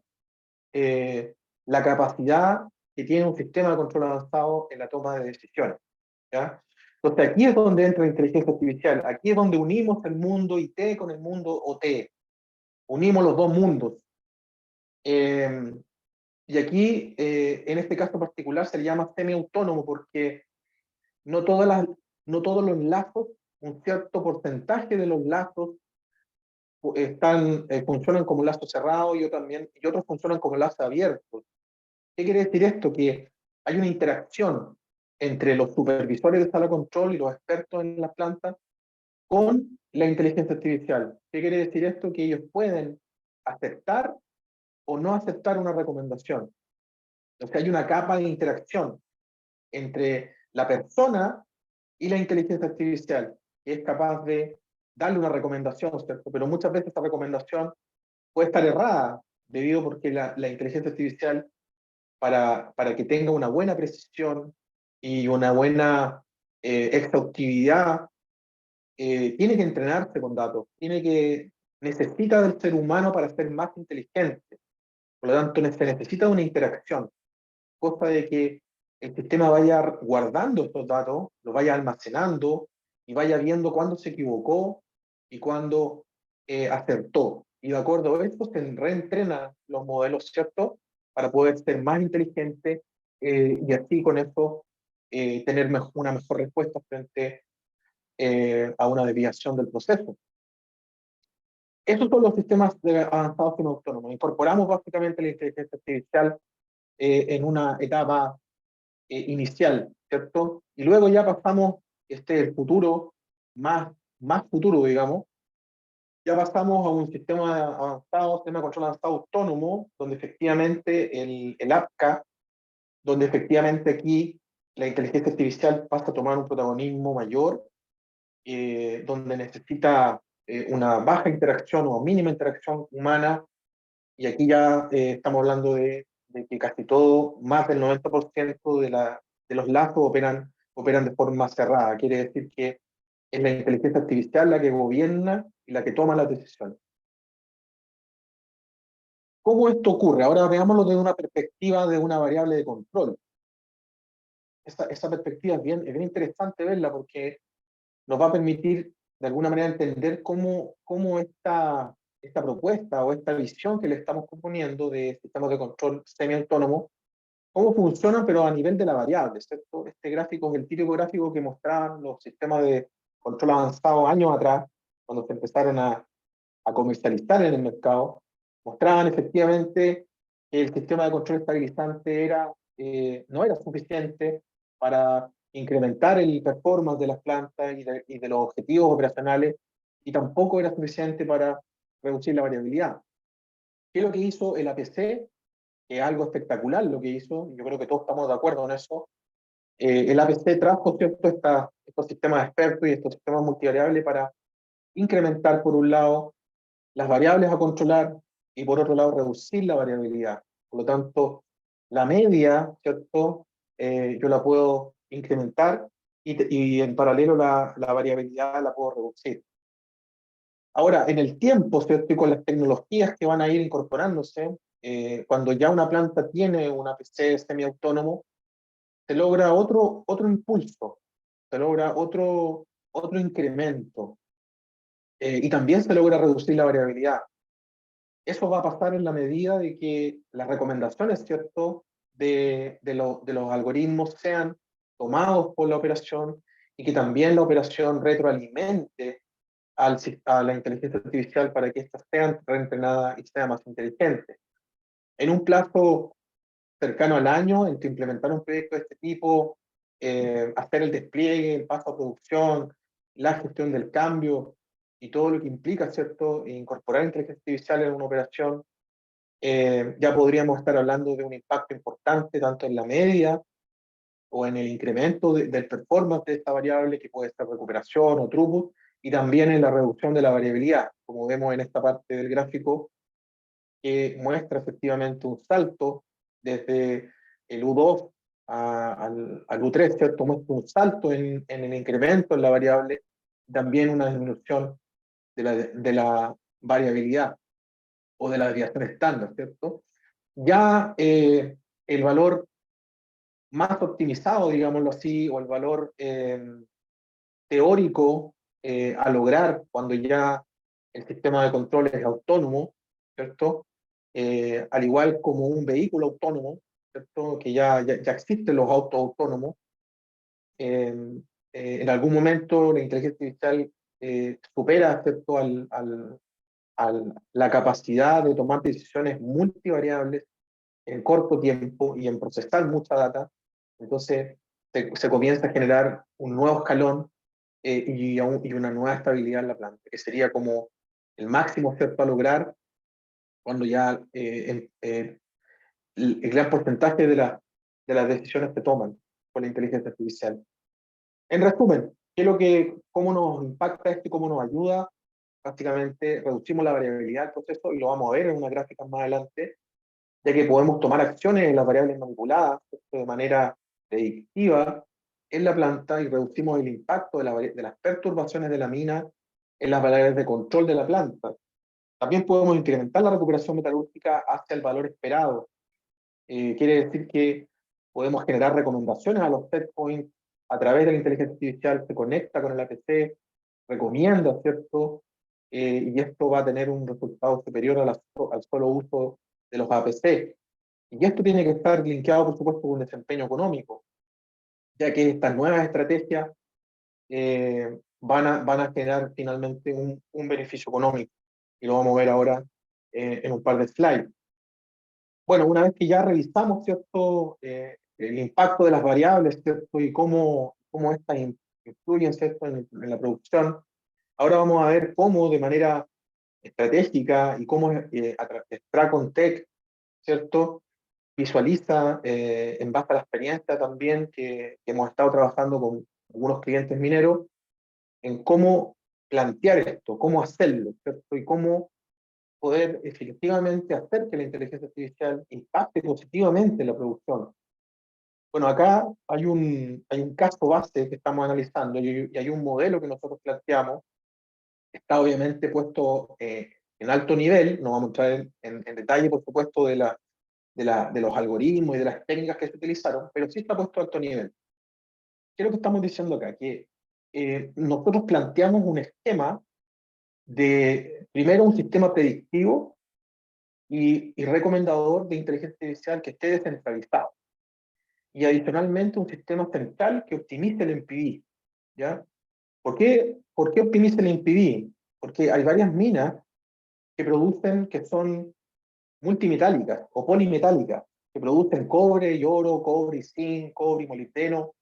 la capacidad que tiene un sistema de control avanzado en la toma de decisiones, ¿ya? Entonces aquí es donde entra la inteligencia artificial, aquí es donde unimos el mundo IT con el mundo OT, unimos los dos mundos. Y aquí, en este caso particular, se le llama semiautónomo porque no, no todos los lazos, un cierto porcentaje de los lazos funcionan como lazos cerrados y otros funcionan como lazos abiertos. ¿Qué quiere decir esto? Que hay una interacción entre los supervisores de sala de control y los expertos en las plantas con la inteligencia artificial. ¿Qué quiere decir esto? Que ellos pueden aceptar o no aceptar una recomendación. O sea, hay una capa de interacción entre la persona y la inteligencia artificial, que es capaz de darle una recomendación, ¿cierto? Pero muchas veces esa recomendación puede estar errada, debido porque la inteligencia artificial, para que tenga una buena precisión y una buena exhaustividad, tiene que entrenarse con datos, necesita del ser humano para ser más inteligente. Por lo tanto, se necesita una interacción, cosa de que el sistema vaya guardando estos datos, los vaya almacenando y vaya viendo cuándo se equivocó y cuándo acertó. Y de acuerdo a esto se reentrena los modelos, ¿cierto? Para poder ser más inteligente y así con eso tener una mejor respuesta frente a una desviación del proceso. Esos son los sistemas avanzados semiautónomos. Incorporamos básicamente la inteligencia artificial en una etapa inicial, ¿cierto? Y luego ya pasamos el futuro, más futuro, digamos, ya pasamos a un sistema avanzado, sistema de control avanzado autónomo, donde efectivamente el APCA, donde efectivamente aquí la inteligencia artificial pasa a tomar un protagonismo mayor, donde necesita una baja interacción o mínima interacción humana, y aquí ya estamos hablando de que casi todo, más del 90% de los lazos operan de forma cerrada. Quiere decir que es la inteligencia artificial la que gobierna y la que toma las decisiones. ¿Cómo esto ocurre? Ahora veámoslo desde una perspectiva de una variable de control. Esa perspectiva es bien interesante verla porque nos va a permitir de alguna manera entender cómo esta propuesta o esta visión que le estamos proponiendo de sistemas de control semiautónomo, cómo funcionan, pero a nivel de la variable, ¿cierto? Este gráfico es el típico gráfico que mostraban los sistemas de control avanzado años atrás, cuando se empezaron a comercializar en el mercado, mostraban efectivamente que el sistema de control estabilizante no era suficiente para incrementar el performance de las plantas y de los objetivos operacionales, y tampoco era suficiente para reducir la variabilidad. ¿Qué es lo que hizo el APC? Que es algo espectacular lo que hizo, yo creo que todos estamos de acuerdo en eso. El APC trajo, ¿cierto?, estos sistemas expertos y estos sistemas multivariables para incrementar, por un lado, las variables a controlar y por otro lado reducir la variabilidad. Por lo tanto, la media, ¿cierto? Yo la puedo incrementar y en paralelo la variabilidad la puedo reducir. Ahora, en el tiempo, ¿cierto? Y con las tecnologías que van a ir incorporándose, cuando ya una planta tiene un APC semiautónomo, se logra otro impulso, se logra otro incremento, y también se logra reducir la variabilidad. Eso va a pasar en la medida de que las recomendaciones, ¿cierto?, de los algoritmos sean tomados por la operación y que también la operación retroalimente a la inteligencia artificial para que éstas sean reentrenadas y sean más inteligentes. En un plazo cercano al año, entre implementar un proyecto de este tipo, hacer el despliegue, el paso a producción, la gestión del cambio y todo lo que implica, ¿cierto?, incorporar inteligencia artificial en una operación, ya podríamos estar hablando de un impacto importante tanto en la media o en el incremento del performance de esta variable, que puede ser recuperación o throughput, y también en la reducción de la variabilidad, como vemos en esta parte del gráfico, que muestra efectivamente un salto desde el U2 al U3, ¿cierto? Muestra un salto en el incremento en la variable, también una disminución de la variabilidad o de la desviación estándar, ¿cierto? Ya el valor más optimizado, digámoslo así, o el valor teórico a lograr cuando ya el sistema de control es autónomo, ¿cierto? Al igual como un vehículo autónomo, ¿cierto? Que ya existen los autos autónomos. En algún momento la inteligencia artificial supera, ¿cierto?, la capacidad de tomar decisiones multivariables en corto tiempo y en procesar mucha data. Entonces se comienza a generar un nuevo escalón y una nueva estabilidad en la planta, que sería como el máximo, ¿cierto?, a lograr cuando ya el gran porcentaje de las decisiones se toman con la inteligencia artificial. En resumen, ¿cómo nos impacta esto y cómo nos ayuda? Prácticamente reducimos la variabilidad del proceso, y lo vamos a ver en una gráfica más adelante, ya que podemos tomar acciones en las variables manipuladas, ¿cierto?, de manera predictiva en la planta, y reducimos el impacto de las perturbaciones de la mina en las variables de control de la planta. También podemos incrementar la recuperación metalúrgica hacia el valor esperado. Quiere decir que podemos generar recomendaciones a los set points a través de la inteligencia artificial, se conecta con el APC, recomienda, ¿cierto? Y esto va a tener un resultado superior al solo uso de los APC. Y esto tiene que estar linkeado, por supuesto, con un desempeño económico, ya que estas nuevas estrategias van a generar finalmente un beneficio económico. Y lo vamos a ver ahora en un par de slides. Bueno, una vez que ya revisamos, ¿cierto?, el impacto de las variables, ¿cierto?, y cómo estas influyen, ¿cierto?, en la producción, ahora vamos a ver cómo de manera estratégica y cómo Stracontech, ¿cierto?, visualiza en base a la experiencia también que hemos estado trabajando con algunos clientes mineros, en cómo plantear esto, cómo hacerlo, ¿cierto?, y cómo poder efectivamente hacer que la inteligencia artificial impacte positivamente en la producción. Bueno, acá hay un caso base que estamos analizando, y hay un modelo que nosotros planteamos, está obviamente puesto en alto nivel, no vamos a entrar en detalle, por supuesto, de los algoritmos y de las técnicas que se utilizaron, pero sí está puesto a alto nivel. ¿Qué es lo que estamos diciendo acá? Que nosotros planteamos un esquema de, primero, un sistema predictivo y recomendador de inteligencia artificial que esté descentralizado. Y adicionalmente un sistema central que optimice el NPV, ¿ya? ¿Por qué optimiza el NPV? Porque hay varias minas que son multimetálicas o polimetálicas, que producen cobre y oro, cobre y zinc, cobre y molibdeno.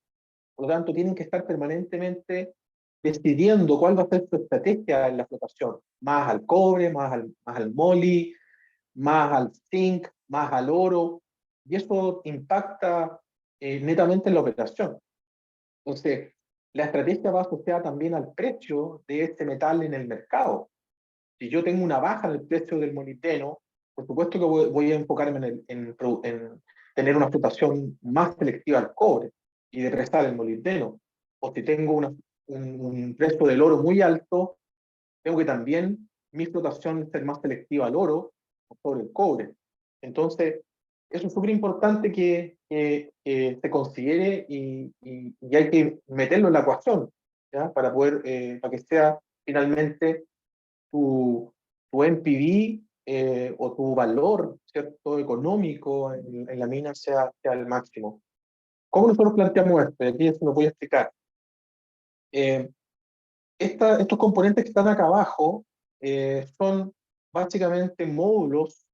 Por lo tanto, tienen que estar permanentemente decidiendo cuál va a ser su estrategia en la explotación. Más al cobre, más al moli, más al zinc, más al oro. Y eso impacta netamente en la operación. Entonces, la estrategia va asociada también al precio de este metal en el mercado. Si yo tengo una baja en el precio del molibdeno, por supuesto que voy a enfocarme en tener una explotación más selectiva al cobre y de prestar el molibdeno. O si tengo un precio del oro muy alto, tengo que también mi explotación ser más selectiva al oro sobre el cobre. Entonces, eso es súper importante que se considere y hay que meterlo en la ecuación, ¿ya? Para que sea finalmente tu NPV o tu valor, ¿cierto?, económico en la mina sea el máximo. ¿Cómo nosotros planteamos esto? Aquí se lo voy a explicar. Estos componentes que están acá abajo son básicamente módulos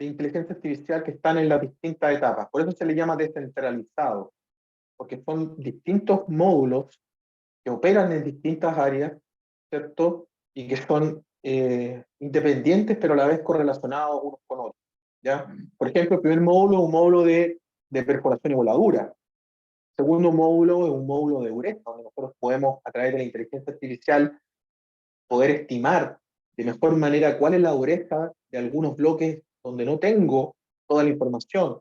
de inteligencia artificial que están en las distintas etapas. Por eso se le llama descentralizado, porque son distintos módulos que operan en distintas áreas, ¿cierto? Y que son independientes, pero a la vez correlacionados unos con otros, ¿ya? Por ejemplo, el primer módulo es un módulo de perforación y voladura. El segundo módulo es un módulo de dureza, donde nosotros podemos, a través de la inteligencia artificial, poder estimar de mejor manera cuál es la dureza de algunos bloques donde no tengo toda la información,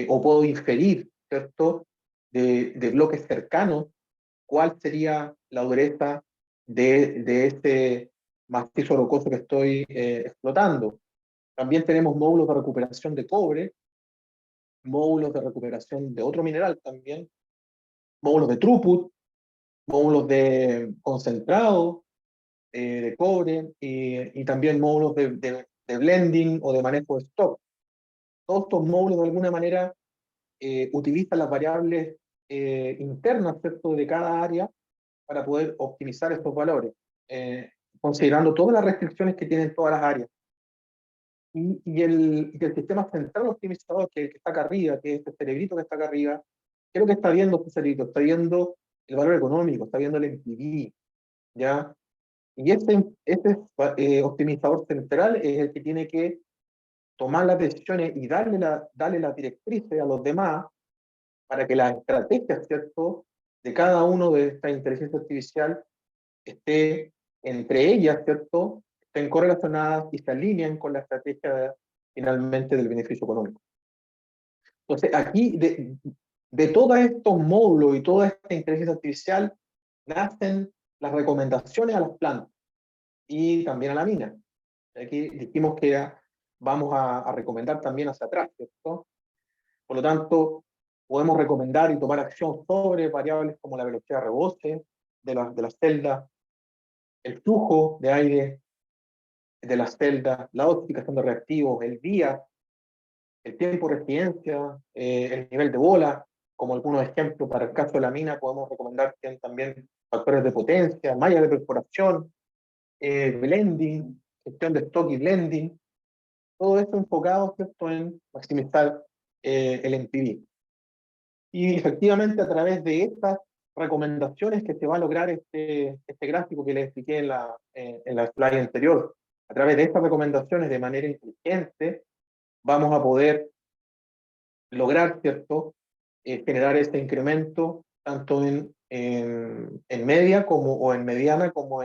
o puedo inferir, ¿cierto?, de bloques cercanos, cuál sería la dureza de este macizo rocoso que estoy explotando. También tenemos módulos de recuperación de cobre, módulos de recuperación de otro mineral también, módulos de throughput, módulos de concentrado de cobre, y también módulos de blending o de manejo de stock. Todos estos módulos de alguna manera utilizan las variables internas, ¿cierto?, de cada área para poder optimizar estos valores, considerando todas las restricciones que tienen todas las áreas. Y el sistema central optimizador, que está acá arriba, que es este cerebrito que está acá arriba, ¿qué es lo que está viendo este cerebrito? Está viendo el valor económico, está viendo el NPV, ¿ya? Y este optimizador central es el que tiene que tomar las decisiones y darle las directrices a los demás para que las estrategias, ¿cierto?, de cada uno de esta inteligencia artificial esté entre ellas, ¿cierto?, estén correlacionadas y se alineen con la estrategia finalmente del beneficio económico. Entonces, aquí, de todos estos módulos y toda esta inteligencia artificial, nacen las recomendaciones a las plantas y también a la mina. Aquí dijimos que vamos a recomendar también hacia atrás, ¿cierto? Por lo tanto, podemos recomendar y tomar acción sobre variables como la velocidad de rebote de las celdas, el flujo de aire de las celdas, la dosificación de reactivos, el día, el tiempo de residencia, el nivel de bola, como algunos ejemplos. Para el caso de la mina podemos recomendar también factores de potencia, mallas de perforación, blending, gestión de stock y blending, todo esto enfocado, ¿cierto?, en maximizar el NPV. Y efectivamente a través de estas recomendaciones que se va a lograr este gráfico que les expliqué en la slide anterior, a través de estas recomendaciones de manera inteligente, vamos a poder lograr, ¿cierto?, generar este incremento tanto en media o en mediana como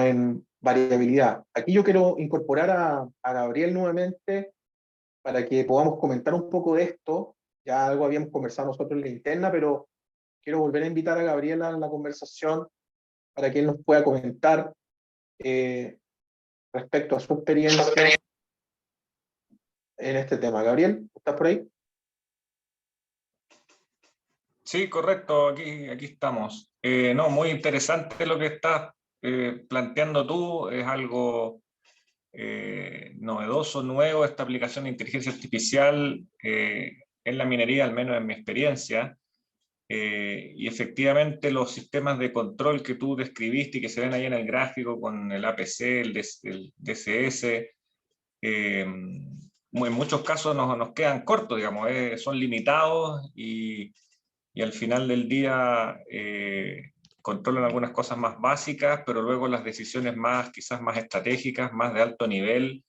en variabilidad. Aquí yo quiero incorporar a Gabriel nuevamente para que podamos comentar un poco de esto. Ya algo habíamos conversado nosotros en la interna, pero quiero volver a invitar a Gabriel a la conversación para que él nos pueda comentar respecto a su experiencia en este tema. Gabriel, ¿estás por ahí? Sí, correcto, aquí estamos. No, muy interesante lo que estás planteando tú, es algo novedoso, nuevo, esta aplicación de inteligencia artificial en la minería, al menos en mi experiencia. Y efectivamente los sistemas de control que tú describiste y que se ven ahí en el gráfico con el APC, el DCS, en muchos casos nos quedan cortos, digamos, son limitados y al final del día controlan algunas cosas más básicas, pero luego las decisiones quizás más estratégicas, más de alto nivel,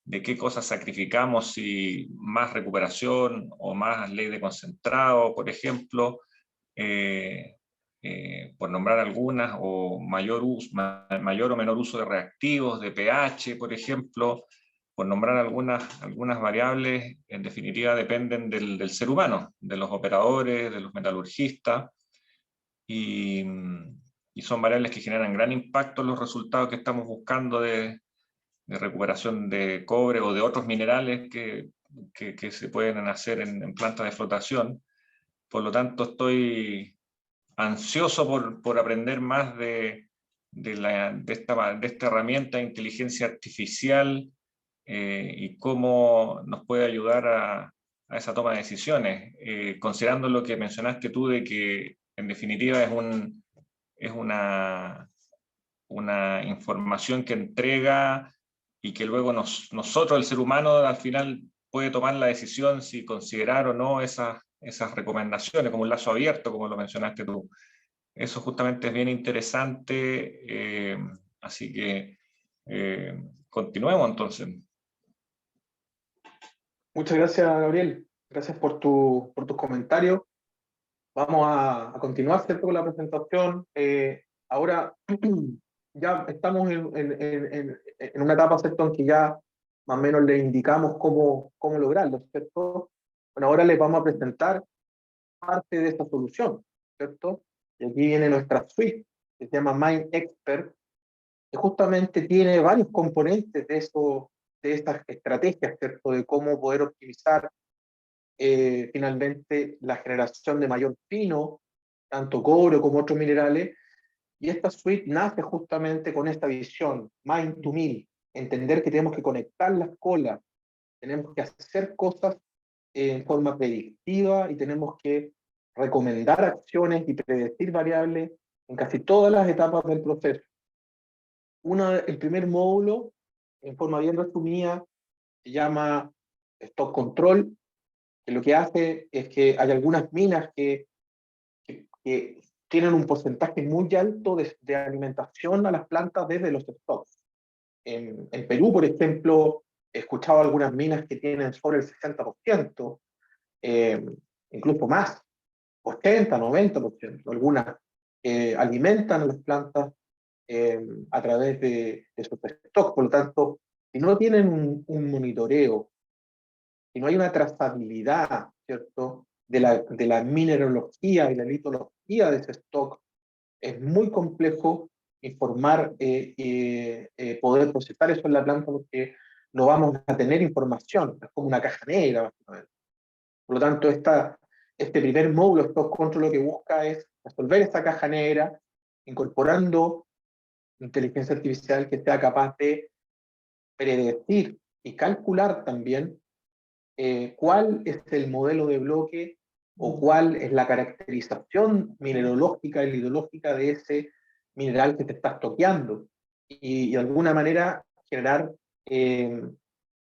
de qué cosas sacrificamos, si más recuperación o más ley de concentrado, por ejemplo, por nombrar algunas, o mayor o menor uso de reactivos, de pH, por ejemplo, por nombrar algunas variables. En definitiva dependen del ser humano, de los operadores, de los metalurgistas, y son variables que generan gran impacto en los resultados que estamos buscando de recuperación de cobre o de otros minerales que se pueden hacer en plantas de flotación. Por lo tanto, estoy ansioso por aprender más de esta herramienta de inteligencia artificial y cómo nos puede ayudar a esa toma de decisiones, considerando lo que mencionaste tú de que en definitiva es una información que entrega y que luego nosotros, el ser humano, al final puede tomar la decisión si considerar o no esas esas recomendaciones, como un lazo abierto, como lo mencionaste tú. Eso justamente es bien interesante, así que continuemos entonces. Muchas gracias, Gabriel. Gracias por tus comentarios. Vamos a continuar, ¿cierto?, con la presentación. Ahora ya estamos en una etapa, ¿cierto?, en que ya más o menos le indicamos cómo lograrlo, ¿cierto? Bueno, ahora les vamos a presentar parte de esta solución, ¿cierto? Y aquí viene nuestra suite, que se llama Mind Expert, que justamente tiene varios componentes de estas estrategias, ¿cierto?, de cómo poder optimizar finalmente la generación de mayor pino, tanto cobre como otros minerales, y esta suite nace justamente con esta visión, Mind to Mill, entender que tenemos que conectar las colas, tenemos que hacer cosas en forma predictiva y tenemos que recomendar acciones y predecir variables en casi todas las etapas del proceso. El primer módulo, en forma bien resumida, se llama Stock Control, que lo que hace es que hay algunas minas que tienen un porcentaje muy alto de alimentación a las plantas desde los stocks. En Perú, por ejemplo, he escuchado algunas minas que tienen sobre el 60%, incluso más, 80, 90%. Algunas alimentan a las plantas a través de sus stocks. Por lo tanto, si no tienen un monitoreo, si no hay una trazabilidad, ¿cierto?, de la mineralogía y la litología de ese stock, es muy complejo informar, poder procesar eso en la planta, porque no vamos a tener información, es como una caja negra, básicamente. Por lo tanto, este primer módulo, Stock Control, lo que busca es resolver esta caja negra, incorporando inteligencia artificial que sea capaz de predecir y calcular también cuál es el modelo de bloque o cuál es la caracterización mineralógica y lidológica de ese mineral que te estás toqueando, y de alguna manera generar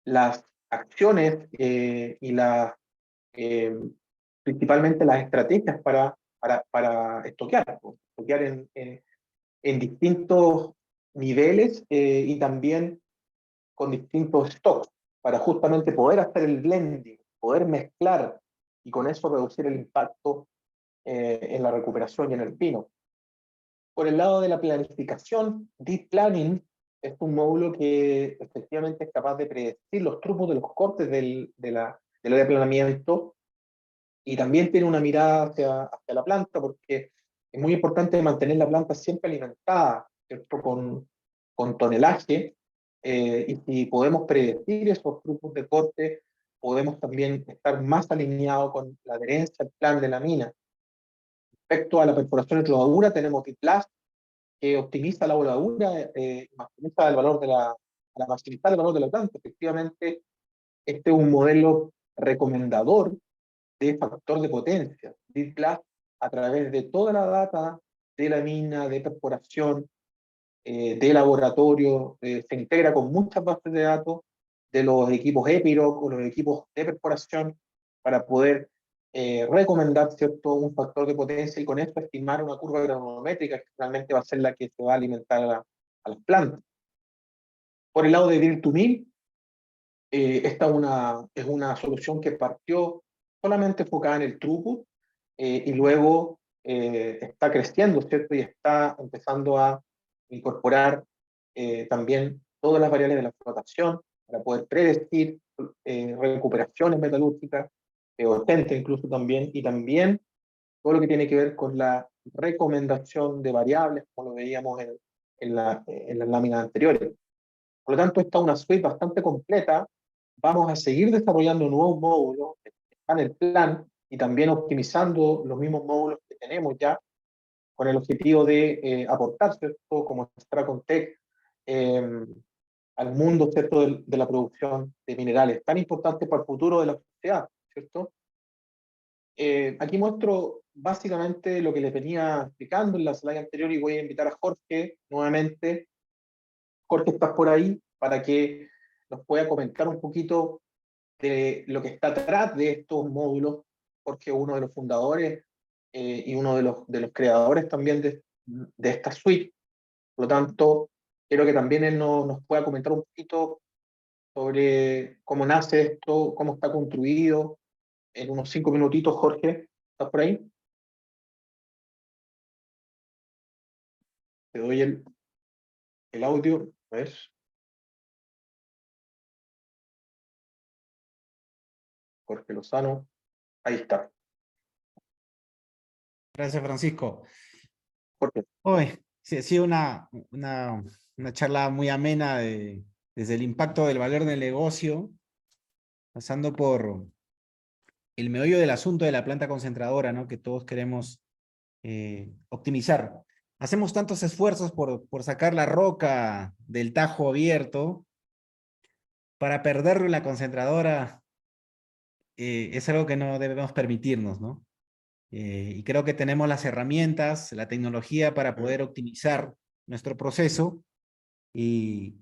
las acciones eh, principalmente las estrategias para estoquear en distintos niveles y también con distintos stocks, para justamente poder hacer el blending, poder mezclar y con eso reducir el impacto en la recuperación y en el pino. Por el lado de la planificación, Deep Planning es un módulo que efectivamente es capaz de predecir los trupos de los cortes del aplanamiento, y también tiene una mirada hacia la planta, porque es muy importante mantener la planta siempre alimentada, ¿cierto?, con tonelaje, y si podemos predecir esos grupos de corte, podemos también estar más alineados con la adherencia al plan de la mina. Respecto a la perforación de trovadura, tenemos DIPLAS, que optimiza la voladura, maximiza el valor para maximizar el valor de la planta. Efectivamente, este es un modelo recomendador de factor de potencia. DIPLAS, a través de toda la data de la mina, de perforación, de laboratorio, se integra con muchas bases de datos de los equipos Epiroc o los equipos de perforación para poder recomendar, ¿cierto?, un factor de potencia, y con esto estimar una curva granulométrica que finalmente va a ser la que se va a alimentar a las plantas. Por el lado de Drill to Mill, esta es una solución que partió solamente enfocada en el throughput y luego está creciendo, ¿cierto?, y está empezando a incorporar también todas las variables de la flotación para poder predecir recuperaciones metalúrgicas, urgentes incluso también, y también todo lo que tiene que ver con la recomendación de variables, como lo veíamos en las láminas anteriores. Por lo tanto, esta es una suite bastante completa. Vamos a seguir desarrollando nuevos módulos, están en el plan, y también optimizando los mismos módulos que tenemos ya, con el objetivo de aportar, ¿cierto?, como Stracontech, al mundo, ¿cierto?, de la producción de minerales, tan importante para el futuro de la sociedad, ¿cierto? Aquí muestro básicamente lo que les venía explicando en la slide anterior, y voy a invitar a Jorge nuevamente. Jorge, estás por ahí para que nos pueda comentar un poquito de lo que está atrás de estos módulos, porque es uno de los fundadores y uno de los creadores también de esta suite. Por lo tanto, quiero que también él nos pueda comentar un poquito sobre cómo nace esto, cómo está construido. En unos 5 minutitos, Jorge, ¿estás por ahí? Te doy el audio, ¿ves? Jorge Lozano, ahí está. Gracias, Francisco. Jorge. Hoy sí, ha sido una charla muy amena desde el impacto del valor del negocio, pasando por el meollo del asunto de la planta concentradora, ¿no? Que todos queremos optimizar. Hacemos tantos esfuerzos por sacar la roca del tajo abierto para perder la concentradora. Es algo que no debemos permitirnos, ¿no? Y creo que tenemos las herramientas, la tecnología para poder optimizar nuestro proceso y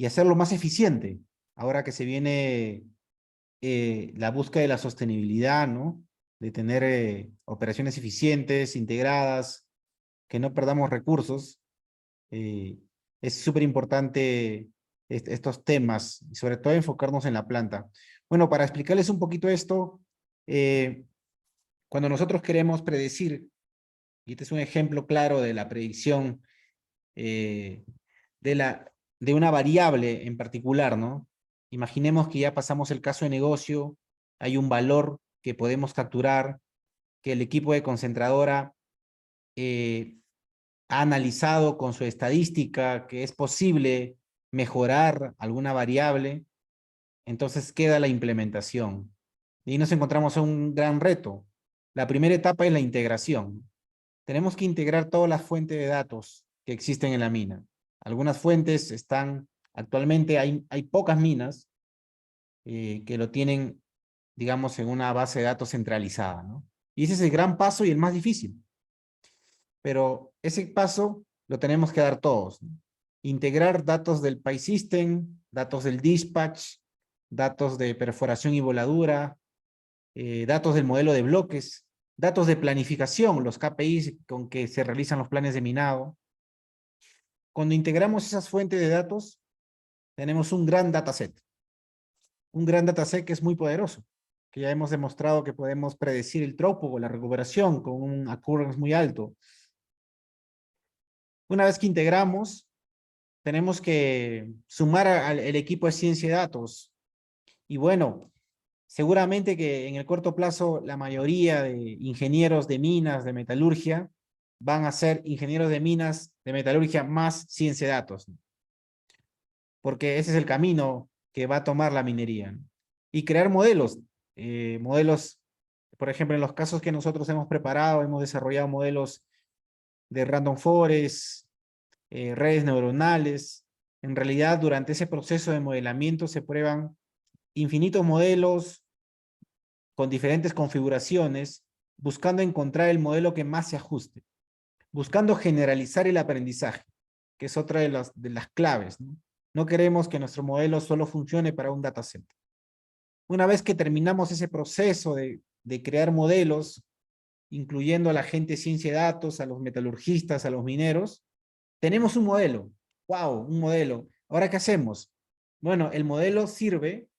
hacerlo más eficiente. Ahora que se viene la búsqueda de la sostenibilidad, ¿no? De tener operaciones eficientes, integradas, que no perdamos recursos. Es súper importante estos temas, y sobre todo enfocarnos en la planta. Bueno, para explicarles un poquito esto, cuando nosotros queremos predecir, y este es un ejemplo claro de la predicción de una variable en particular, ¿no? Imaginemos que ya pasamos el caso de negocio, hay un valor que podemos capturar, que el equipo de concentradora ha analizado con su estadística que es posible mejorar alguna variable, entonces queda la implementación. Y nos encontramos en un gran reto. La primera etapa es la integración. Tenemos que integrar todas las fuentes de datos que existen en la mina. Algunas fuentes están, actualmente hay pocas minas que lo tienen, digamos, en una base de datos centralizada, ¿no? Y ese es el gran paso y el más difícil. Pero ese paso lo tenemos que dar todos, ¿no? Integrar datos del PySystem, datos del dispatch, datos de perforación y voladura, datos del modelo de bloques, datos de planificación, los KPIs con que se realizan los planes de minado. Cuando integramos esas fuentes de datos, tenemos un gran dataset. Un gran dataset que es muy poderoso, que ya hemos demostrado que podemos predecir el trópico, la recuperación con un occurrence muy alto. Una vez que integramos, tenemos que sumar al equipo de ciencia de datos. Y bueno, seguramente que en el corto plazo la mayoría de ingenieros de minas, de metalurgia, van a ser ingenieros de minas, de metalurgia más ciencia de datos, ¿no? Porque ese es el camino que va a tomar la minería, ¿no? Y crear modelos, por ejemplo, en los casos que nosotros hemos preparado, hemos desarrollado modelos de random forest, redes neuronales. En realidad, durante ese proceso de modelamiento se prueban infinitos modelos con diferentes configuraciones, buscando encontrar el modelo que más se ajuste, buscando generalizar el aprendizaje, que es otra de las claves, ¿no? No queremos que nuestro modelo solo funcione para un dataset. Una vez que terminamos ese proceso de crear modelos, incluyendo a la gente de ciencia de datos, a los metalurgistas, a los mineros, tenemos un modelo. ¡Wow! Un modelo. ¿Ahora qué hacemos? Bueno, el modelo sirve.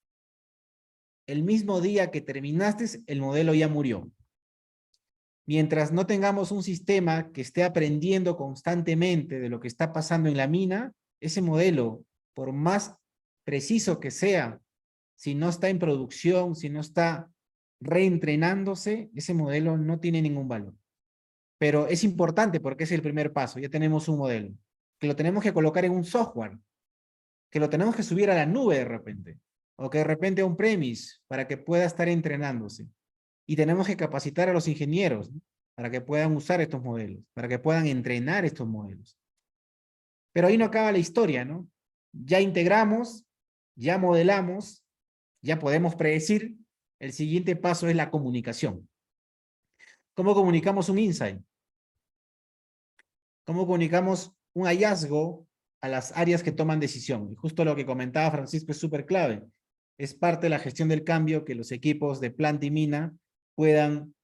El mismo día que terminaste, el modelo ya murió. Mientras no tengamos un sistema que esté aprendiendo constantemente de lo que está pasando en la mina, ese modelo, por más preciso que sea, si no está en producción, si no está reentrenándose, ese modelo no tiene ningún valor. Pero es importante porque es el primer paso, ya tenemos un modelo, que lo tenemos que colocar en un software, que lo tenemos que subir a la nube de repente, o que de repente a un premise para que pueda estar entrenándose. Y tenemos que capacitar a los ingenieros, ¿no? Para que puedan usar estos modelos, para que puedan entrenar estos modelos. Pero ahí no acaba la historia, ¿no? Ya integramos, ya modelamos, ya podemos predecir. El siguiente paso es la comunicación. ¿Cómo comunicamos un insight? ¿Cómo comunicamos un hallazgo a las áreas que toman decisión? Y justo lo que comentaba Francisco es súper clave. Es parte de la gestión del cambio que los equipos de planta y mina puedan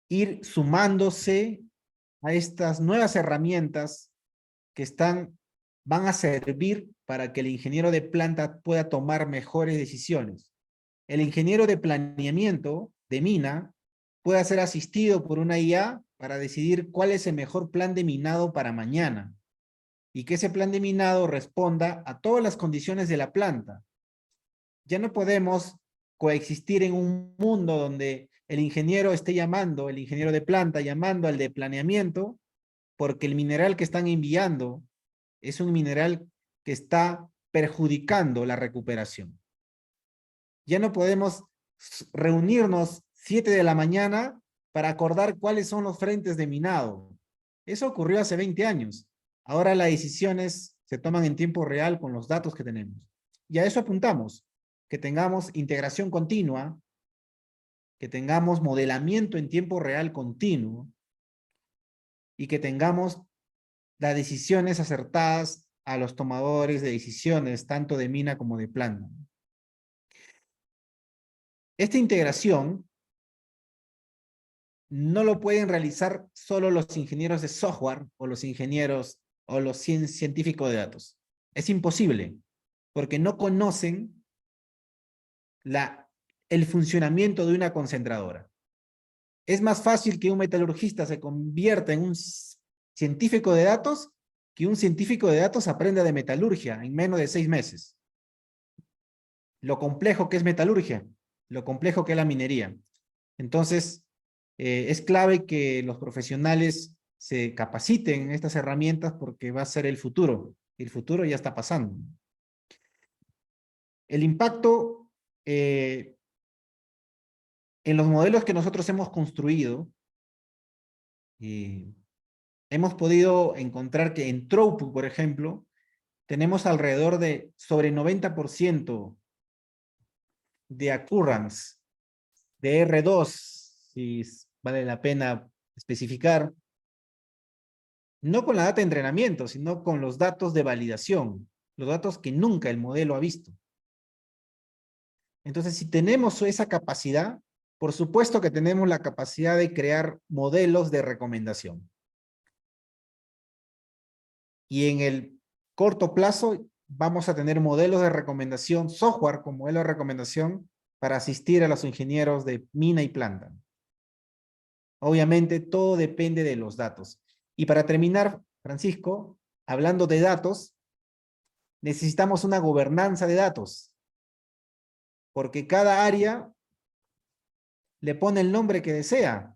ir sumándose a estas nuevas herramientas que van a servir para que el ingeniero de planta pueda tomar mejores decisiones. El ingeniero de planeamiento de mina pueda ser asistido por una IA para decidir cuál es el mejor plan de minado para mañana y que ese plan de minado responda a todas las condiciones de la planta. Ya no podemos coexistir en un mundo donde el ingeniero el ingeniero de planta llamando al de planeamiento, porque el mineral que están enviando es un mineral que está perjudicando la recuperación. Ya no podemos reunirnos 7 de la mañana para acordar cuáles son los frentes de minado. Eso ocurrió hace 20 años. Ahora las decisiones se toman en tiempo real con los datos que tenemos. Y a eso apuntamos, que tengamos integración continua, que tengamos modelamiento en tiempo real continuo y que tengamos las decisiones acertadas a los tomadores de decisiones, tanto de mina como de planta. Esta integración no lo pueden realizar solo los ingenieros de software o los ingenieros o los científicos de datos. Es imposible, porque no conocen el funcionamiento de una concentradora. Es más fácil que un metalurgista se convierta en un científico de datos que un científico de datos aprenda de metalurgia en menos de 6 meses. Lo complejo que es metalurgia, lo complejo que es la minería. Entonces, es clave que los profesionales se capaciten en estas herramientas porque va a ser el futuro. El futuro ya está pasando. El impacto en los modelos que nosotros hemos construido, hemos podido encontrar que en throughput, por ejemplo, tenemos alrededor de sobre 90% de occurrence de R2, si vale la pena especificar, no con la data de entrenamiento, sino con los datos de validación, los datos que nunca el modelo ha visto. Entonces, si tenemos esa capacidad, por supuesto que tenemos la capacidad de crear modelos de recomendación. Y en el corto plazo vamos a tener modelos de recomendación, software con modelo de recomendación para asistir a los ingenieros de mina y planta. Obviamente todo depende de los datos. Y para terminar, Francisco, hablando de datos, necesitamos una gobernanza de datos. Porque cada área le pone el nombre que desea.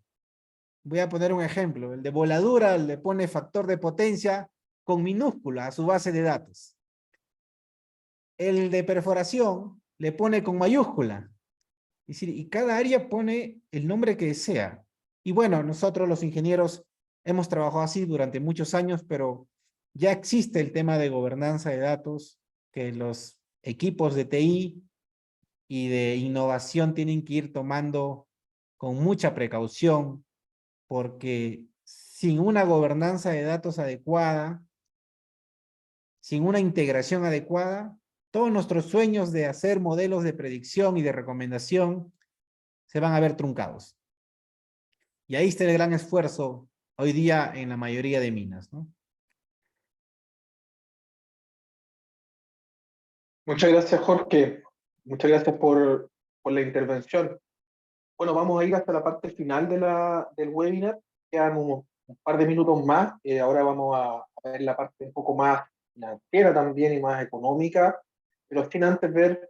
Voy a poner un ejemplo. El de voladura le pone factor de potencia con minúscula a su base de datos. El de perforación le pone con mayúscula. Es decir, y cada área pone el nombre que desea. Y bueno, nosotros los ingenieros hemos trabajado así durante muchos años, pero ya existe el tema de gobernanza de datos, que los equipos de TI y de innovación tienen que ir tomando con mucha precaución, porque sin una gobernanza de datos adecuada, sin una integración adecuada, todos nuestros sueños de hacer modelos de predicción y de recomendación se van a ver truncados. Y ahí está el gran esfuerzo hoy día en la mayoría de minas, ¿no? Muchas gracias, Jorge. Muchas gracias por la intervención. Bueno, vamos a ir hasta la parte final del webinar. Quedan un par de minutos más. Ahora vamos a ver la parte un poco más financiera también y más económica, pero sin antes ver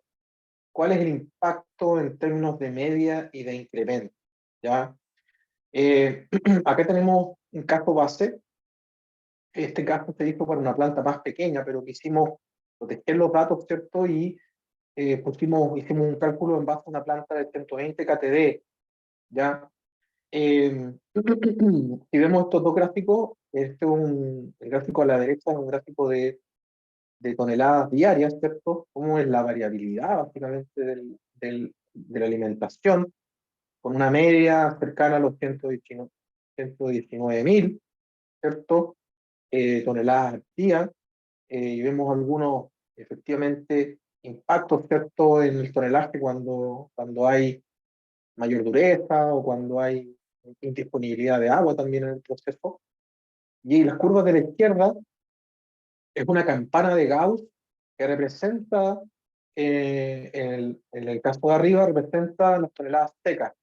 cuál es el impacto en términos de media y de incremento, ¿ya? Acá tenemos un caso base. Este caso se hizo para una planta más pequeña, pero quisimos proteger los datos, ¿cierto? Y hicimos un cálculo en base a una planta de 120 KTD, ¿ya? Si vemos estos dos gráficos, el gráfico a la derecha es un gráfico de toneladas diarias, ¿cierto? Cómo es la variabilidad, básicamente, de la alimentación, con una media cercana a los 119.000, ¿cierto? Toneladas al día, y vemos algunos, efectivamente, impactos, ¿cierto?, en el tonelaje cuando hay mayor dureza o cuando hay indisponibilidad de agua también en el proceso. Y las curvas de la izquierda es una campana de Gauss que representa, en el caso de arriba, representa las toneladas secas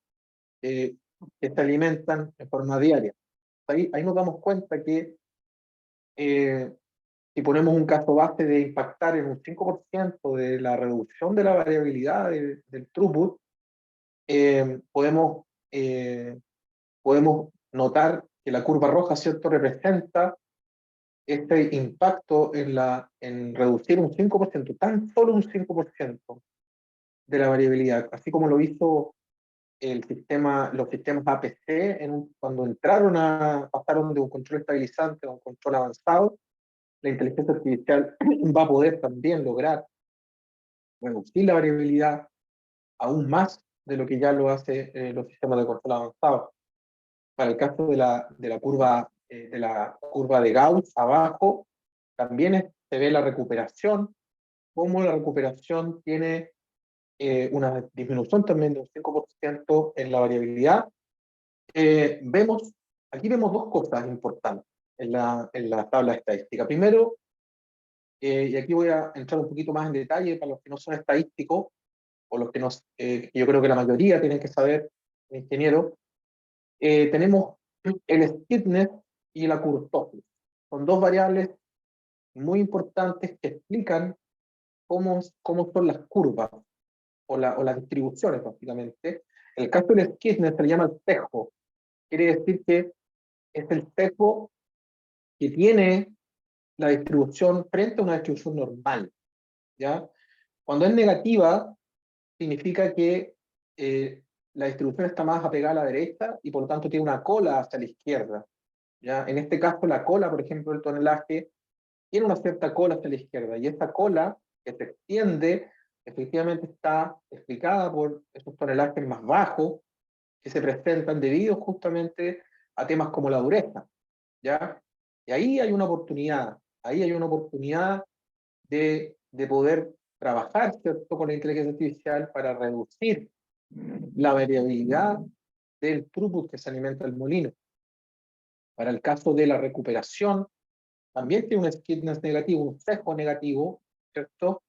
que se alimentan de forma diaria. Ahí nos damos cuenta que si ponemos un caso base de impactar en un 5% de la reducción de la variabilidad del throughput, podemos notar que la curva roja, ¿cierto?, representa este impacto en reducir un 5%, tan solo un 5% de la variabilidad, así como lo hizo los sistemas APC cuando pasaron de un control estabilizante a un control avanzado. La inteligencia artificial va a poder también lograr reducir la variabilidad aún más de lo que ya lo hace los sistemas de control avanzados. Para el caso de la curva de Gauss abajo, también se ve la recuperación, cómo la recuperación tiene una disminución también de un 5% en la variabilidad. Aquí vemos dos cosas importantes en la tabla estadística. Primero, y aquí voy a entrar un poquito más en detalle para los que no son estadísticos, o los que yo creo que la mayoría tienen que saber, ingeniero, tenemos el stiffness y la kurtosis. Son dos variables muy importantes que explican cómo son las curvas o las distribuciones, básicamente. En el caso del stiffness se le llama el tejo. Quiere decir que es el tejo que tiene la distribución frente a una distribución normal, ¿ya? Cuando es negativa, significa que la distribución está más apegada a la derecha y por lo tanto tiene una cola hacia la izquierda, ¿ya? En este caso, la cola, por ejemplo, el tonelaje, tiene una cierta cola hacia la izquierda, y esta cola que se extiende, efectivamente está explicada por esos tonelajes más bajos que se presentan debido justamente a temas como la dureza, ¿ya? Y ahí hay una oportunidad de poder trabajar, ¿cierto?, con la inteligencia artificial para reducir la variabilidad del throughput que se alimenta el molino. Para el caso de la recuperación, también tiene un stiffness negativo, un sesgo negativo, ¿cierto?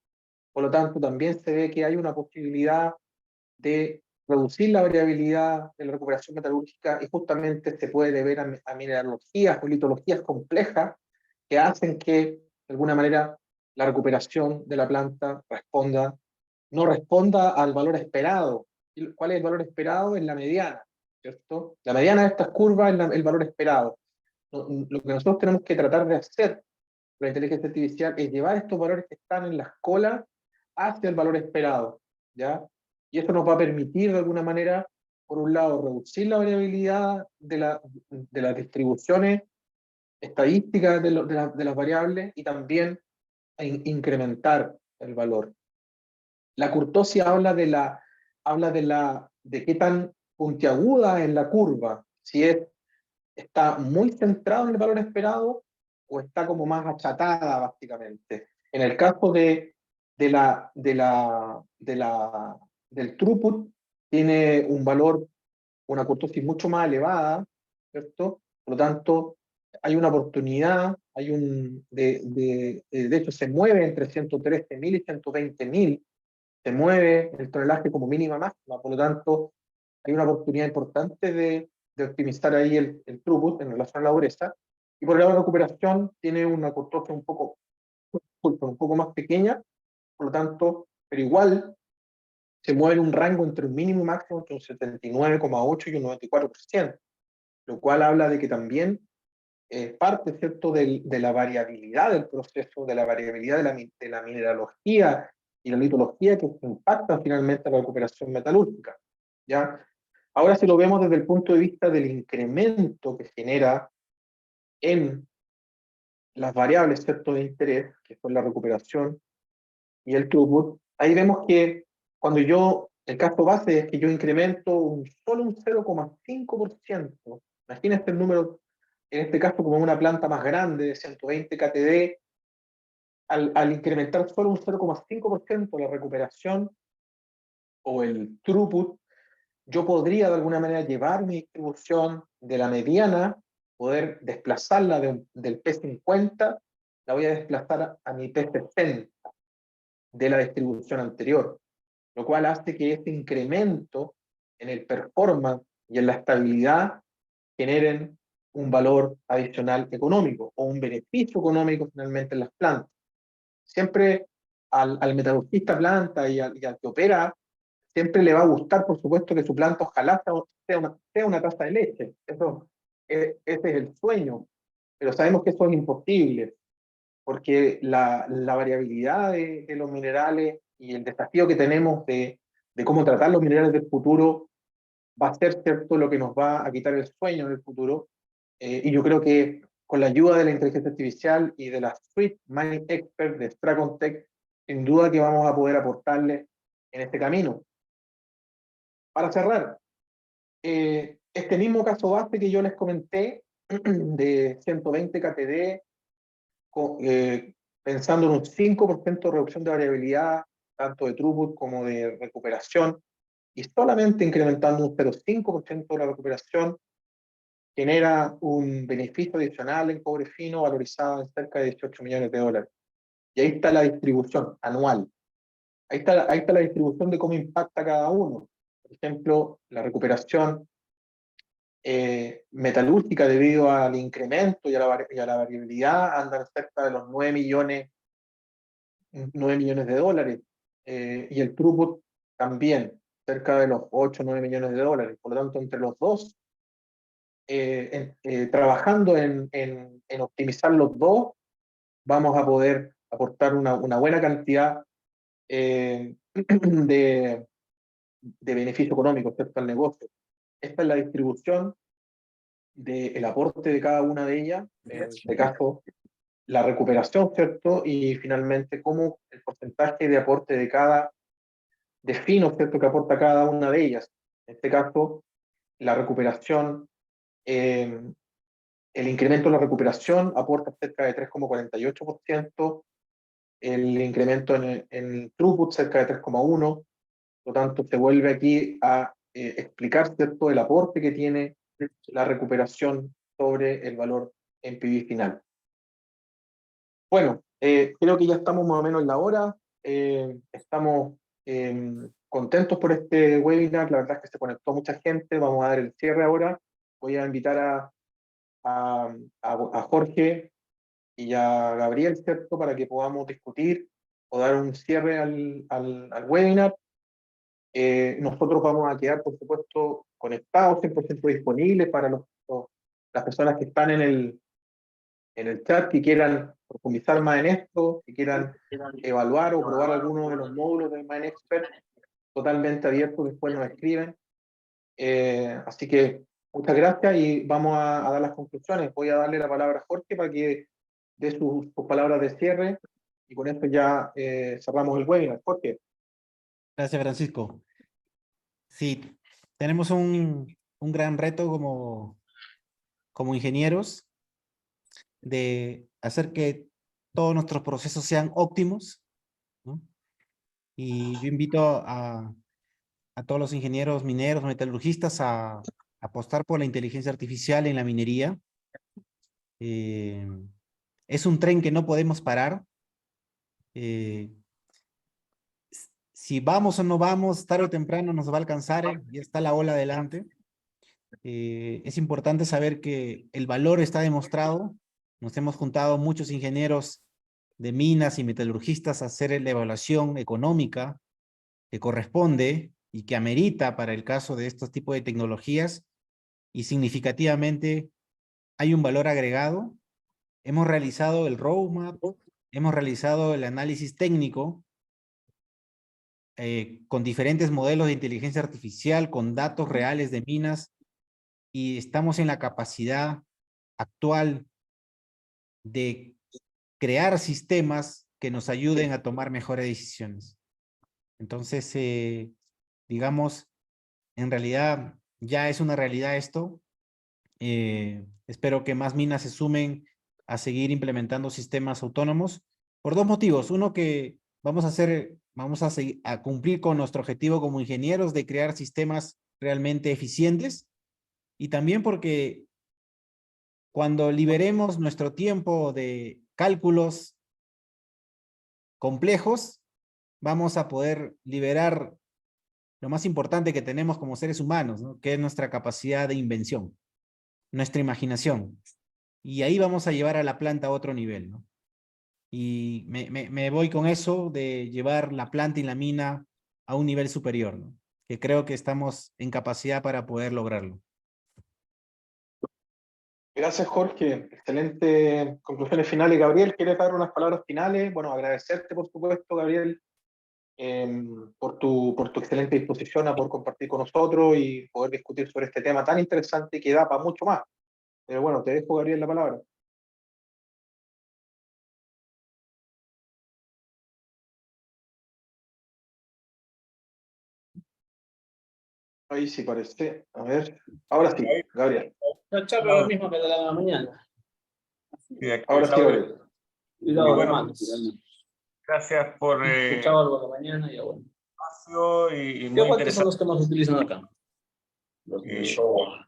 Por lo tanto, también se ve que hay una posibilidad de reducir la variabilidad de la recuperación metalúrgica, y justamente se puede deber a mineralogías o litologías complejas que hacen que, de alguna manera, la recuperación de la planta no responda al valor esperado. ¿Cuál es el valor esperado? En la mediana, ¿cierto? La mediana de estas curvas es el valor esperado. Lo que nosotros tenemos que tratar de hacer con la inteligencia artificial es llevar estos valores que están en las colas hacia el valor esperado, ¿ya? Y eso nos va a permitir, de alguna manera, por un lado, reducir la variabilidad de las distribuciones estadísticas de las variables, y también incrementar el valor. La kurtosis habla de qué tan puntiaguda es la curva, si está muy centrado en el valor esperado o está como más achatada, básicamente. En el caso del throughput, tiene un valor, una kurtosis mucho más elevada, ¿cierto? Por lo tanto, hay una oportunidad, de hecho se mueve entre 113.000 y 120.000, se mueve el tonelaje como mínima máxima, por lo tanto, hay una oportunidad importante de optimizar ahí el throughput en relación a la dureza. Y por el lado de recuperación, tiene una kurtosis un poco más pequeña, por lo tanto, pero igual se mueve en un rango entre un mínimo y máximo entre un 79,8 y un 94%, lo cual habla de que también parte, ¿cierto?, de la variabilidad del proceso, de la variabilidad de la mineralogía y la litología que impacta finalmente la recuperación metalúrgica, ¿ya? Ahora, si lo vemos desde el punto de vista del incremento que genera en las variables, ¿cierto?, de interés, que son la recuperación y el throughput, ahí vemos que el caso base es que yo incremento solo un 0,5%. Imagínense el número, en este caso, como una planta más grande de 120 KTD, al incrementar solo un 0,5% la recuperación o el throughput, yo podría de alguna manera llevar mi distribución de la mediana, poder desplazarla del P50, la voy a desplazar a mi P60 de la distribución anterior, lo cual hace que este incremento en el performance y en la estabilidad generen un valor adicional económico o un beneficio económico finalmente en las plantas. Siempre al metalurgista planta y al que opera, siempre le va a gustar, por supuesto, que su planta ojalá sea una taza de leche. Ese es el sueño, pero sabemos que eso es imposible, porque la variabilidad de los minerales y el desafío que tenemos de cómo tratar los minerales del futuro va a ser, ¿cierto?, lo que nos va a quitar el sueño en el futuro. Y yo creo que con la ayuda de la inteligencia artificial y de la suite Mining Expert de Stracontech, sin duda que vamos a poder aportarle en este camino. Para cerrar, este mismo caso base que yo les comenté, de 120 KTD, pensando en un 5% de reducción de variabilidad, tanto de throughput como de recuperación, y solamente incrementando un 0,5% de la recuperación, genera un beneficio adicional en cobre fino valorizado en cerca de 18 millones de dólares. Y ahí está la distribución anual. Ahí está la distribución de cómo impacta cada uno. Por ejemplo, la recuperación metalúrgica debido al incremento y a la variabilidad andan cerca de los 9 millones de dólares. Y el throughput también, cerca de los 8 o 9 millones de dólares. Por lo tanto, entre los dos, trabajando en optimizar los dos, vamos a poder aportar una buena cantidad de beneficio económico, ¿cierto?, al negocio. Esta es la distribución del aporte de cada una de ellas, en este caso, la recuperación, ¿cierto? Y finalmente, cómo el porcentaje de aporte de fino, ¿cierto?, que aporta cada una de ellas. En este caso, la recuperación, el incremento de la recuperación aporta cerca de 3,48%, el incremento en throughput cerca de 3,1%, por lo tanto, se vuelve aquí a explicar, ¿cierto?, el aporte que tiene la recuperación sobre el valor NPV final. Bueno, creo que ya estamos más o menos en la hora. Estamos contentos por este webinar. La verdad es que se conectó mucha gente. Vamos a dar el cierre ahora. Voy a invitar a Jorge y a Gabriel, ¿cierto?, para que podamos discutir o dar un cierre al webinar. Nosotros vamos a quedar, por supuesto, conectados, 100% disponibles para las personas que están en el chat, que quieran profundizar más en esto, que quieran evaluar o probar alguno de los módulos de MineXpert, totalmente abiertos, después nos escriben. Así que muchas gracias y vamos a dar las conclusiones. Voy a darle la palabra a Jorge para que dé sus palabras de cierre y con esto ya cerramos el webinar. Jorge. Gracias, Francisco. Sí, tenemos un gran reto como ingenieros de hacer que todos nuestros procesos sean óptimos, ¿no? Y yo invito a todos los ingenieros mineros, metalurgistas a apostar por la inteligencia artificial en la minería. Es un tren que no podemos parar. Si vamos o no vamos, tarde o temprano nos va a alcanzar, ya está la ola adelante. Es importante saber que el valor está demostrado. Nos hemos juntado muchos ingenieros de minas y metalurgistas a hacer la evaluación económica que corresponde y que amerita para el caso de estos tipos de tecnologías, y significativamente hay un valor agregado. Hemos realizado el roadmap, hemos realizado el análisis técnico con diferentes modelos de inteligencia artificial, con datos reales de minas, y estamos en la capacidad actual de crear sistemas que nos ayuden a tomar mejores decisiones. Entonces, digamos, en realidad ya es una realidad esto. Espero que más minas se sumen a seguir implementando sistemas autónomos por dos motivos. Uno, que vamos a cumplir con nuestro objetivo como ingenieros de crear sistemas realmente eficientes, y también porque cuando liberemos nuestro tiempo de cálculos complejos, vamos a poder liberar lo más importante que tenemos como seres humanos, ¿no? Que es nuestra capacidad de invención, nuestra imaginación. Y ahí vamos a llevar a la planta a otro nivel, ¿no? Y me voy con eso de llevar la planta y la mina a un nivel superior, ¿no? Que creo que estamos en capacidad para poder lograrlo. Gracias, Jorge. Excelente conclusiones finales. Gabriel, ¿quieres dar unas palabras finales? Bueno, agradecerte, por supuesto, Gabriel, por tu excelente disposición a poder compartir con nosotros y poder discutir sobre este tema tan interesante que da para mucho más. Pero bueno, te dejo, Gabriel, la palabra. Ahí sí parece. A ver. Ahora sí, Gabriel. La charla es la misma que de la mañana. Y aquí Ahora sí, Claudio, Gabriel. Y luego bueno, manos. gracias por Escuchaba algo de la mañana y bueno. espacio y ¿Qué muy guantes son interesante los que más utilizan acá? Los de shower.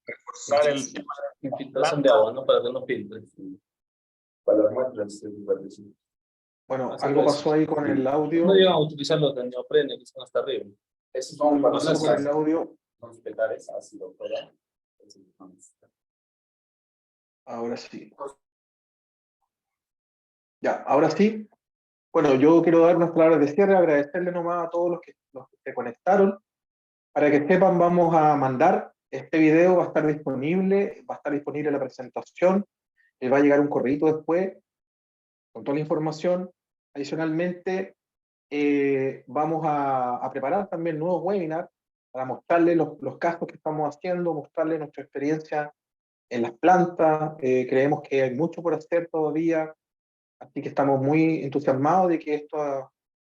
reforzar el tema Infiltración de agua, ¿no? Para que no filtre. Para las muestras, Bueno, Así algo es. pasó ahí con el audio. No llegan a utilizar los de neoprene que están hasta arriba. esos son Algo para pasó con el audio. los petales ácido, ¿verdad? Ahora sí. Ya, ahora sí. Bueno, yo quiero dar unas palabras de cierre, agradecerle nomás a todos los que se conectaron. Para que sepan, vamos a mandar este video, va a estar disponible la presentación, les va a llegar un correo después con toda la información. Adicionalmente, vamos a preparar también nuevos webinars para mostrarles los casos que estamos haciendo, mostrarles nuestra experiencia en las plantas. Creemos que hay mucho por hacer todavía, así que estamos muy entusiasmados de que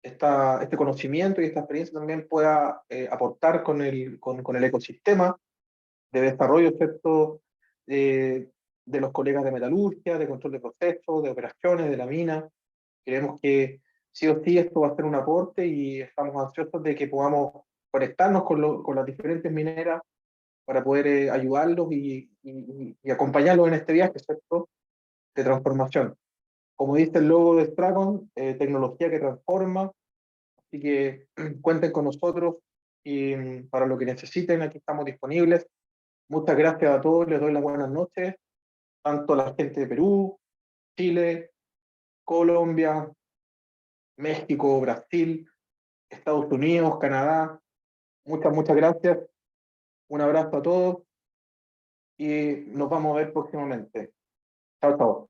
este conocimiento y esta experiencia también pueda aportar con el ecosistema de desarrollo, ¿cierto? De los colegas de metalurgia, de control de procesos, de operaciones, de la mina. Creemos que sí o sí esto va a ser un aporte y estamos ansiosos de que podamos conectarnos con las diferentes mineras para poder ayudarlos y acompañarlos en este viaje, ¿cierto? De transformación. Como dice el logo de Stragon, tecnología que transforma, así que cuenten con nosotros y para lo que necesiten, aquí estamos disponibles. Muchas gracias a todos, les doy las buenas noches, tanto a la gente de Perú, Chile, Colombia, México, Brasil, Estados Unidos, Canadá. Muchas gracias. Un abrazo a todos y nos vamos a ver próximamente. Chao, chao.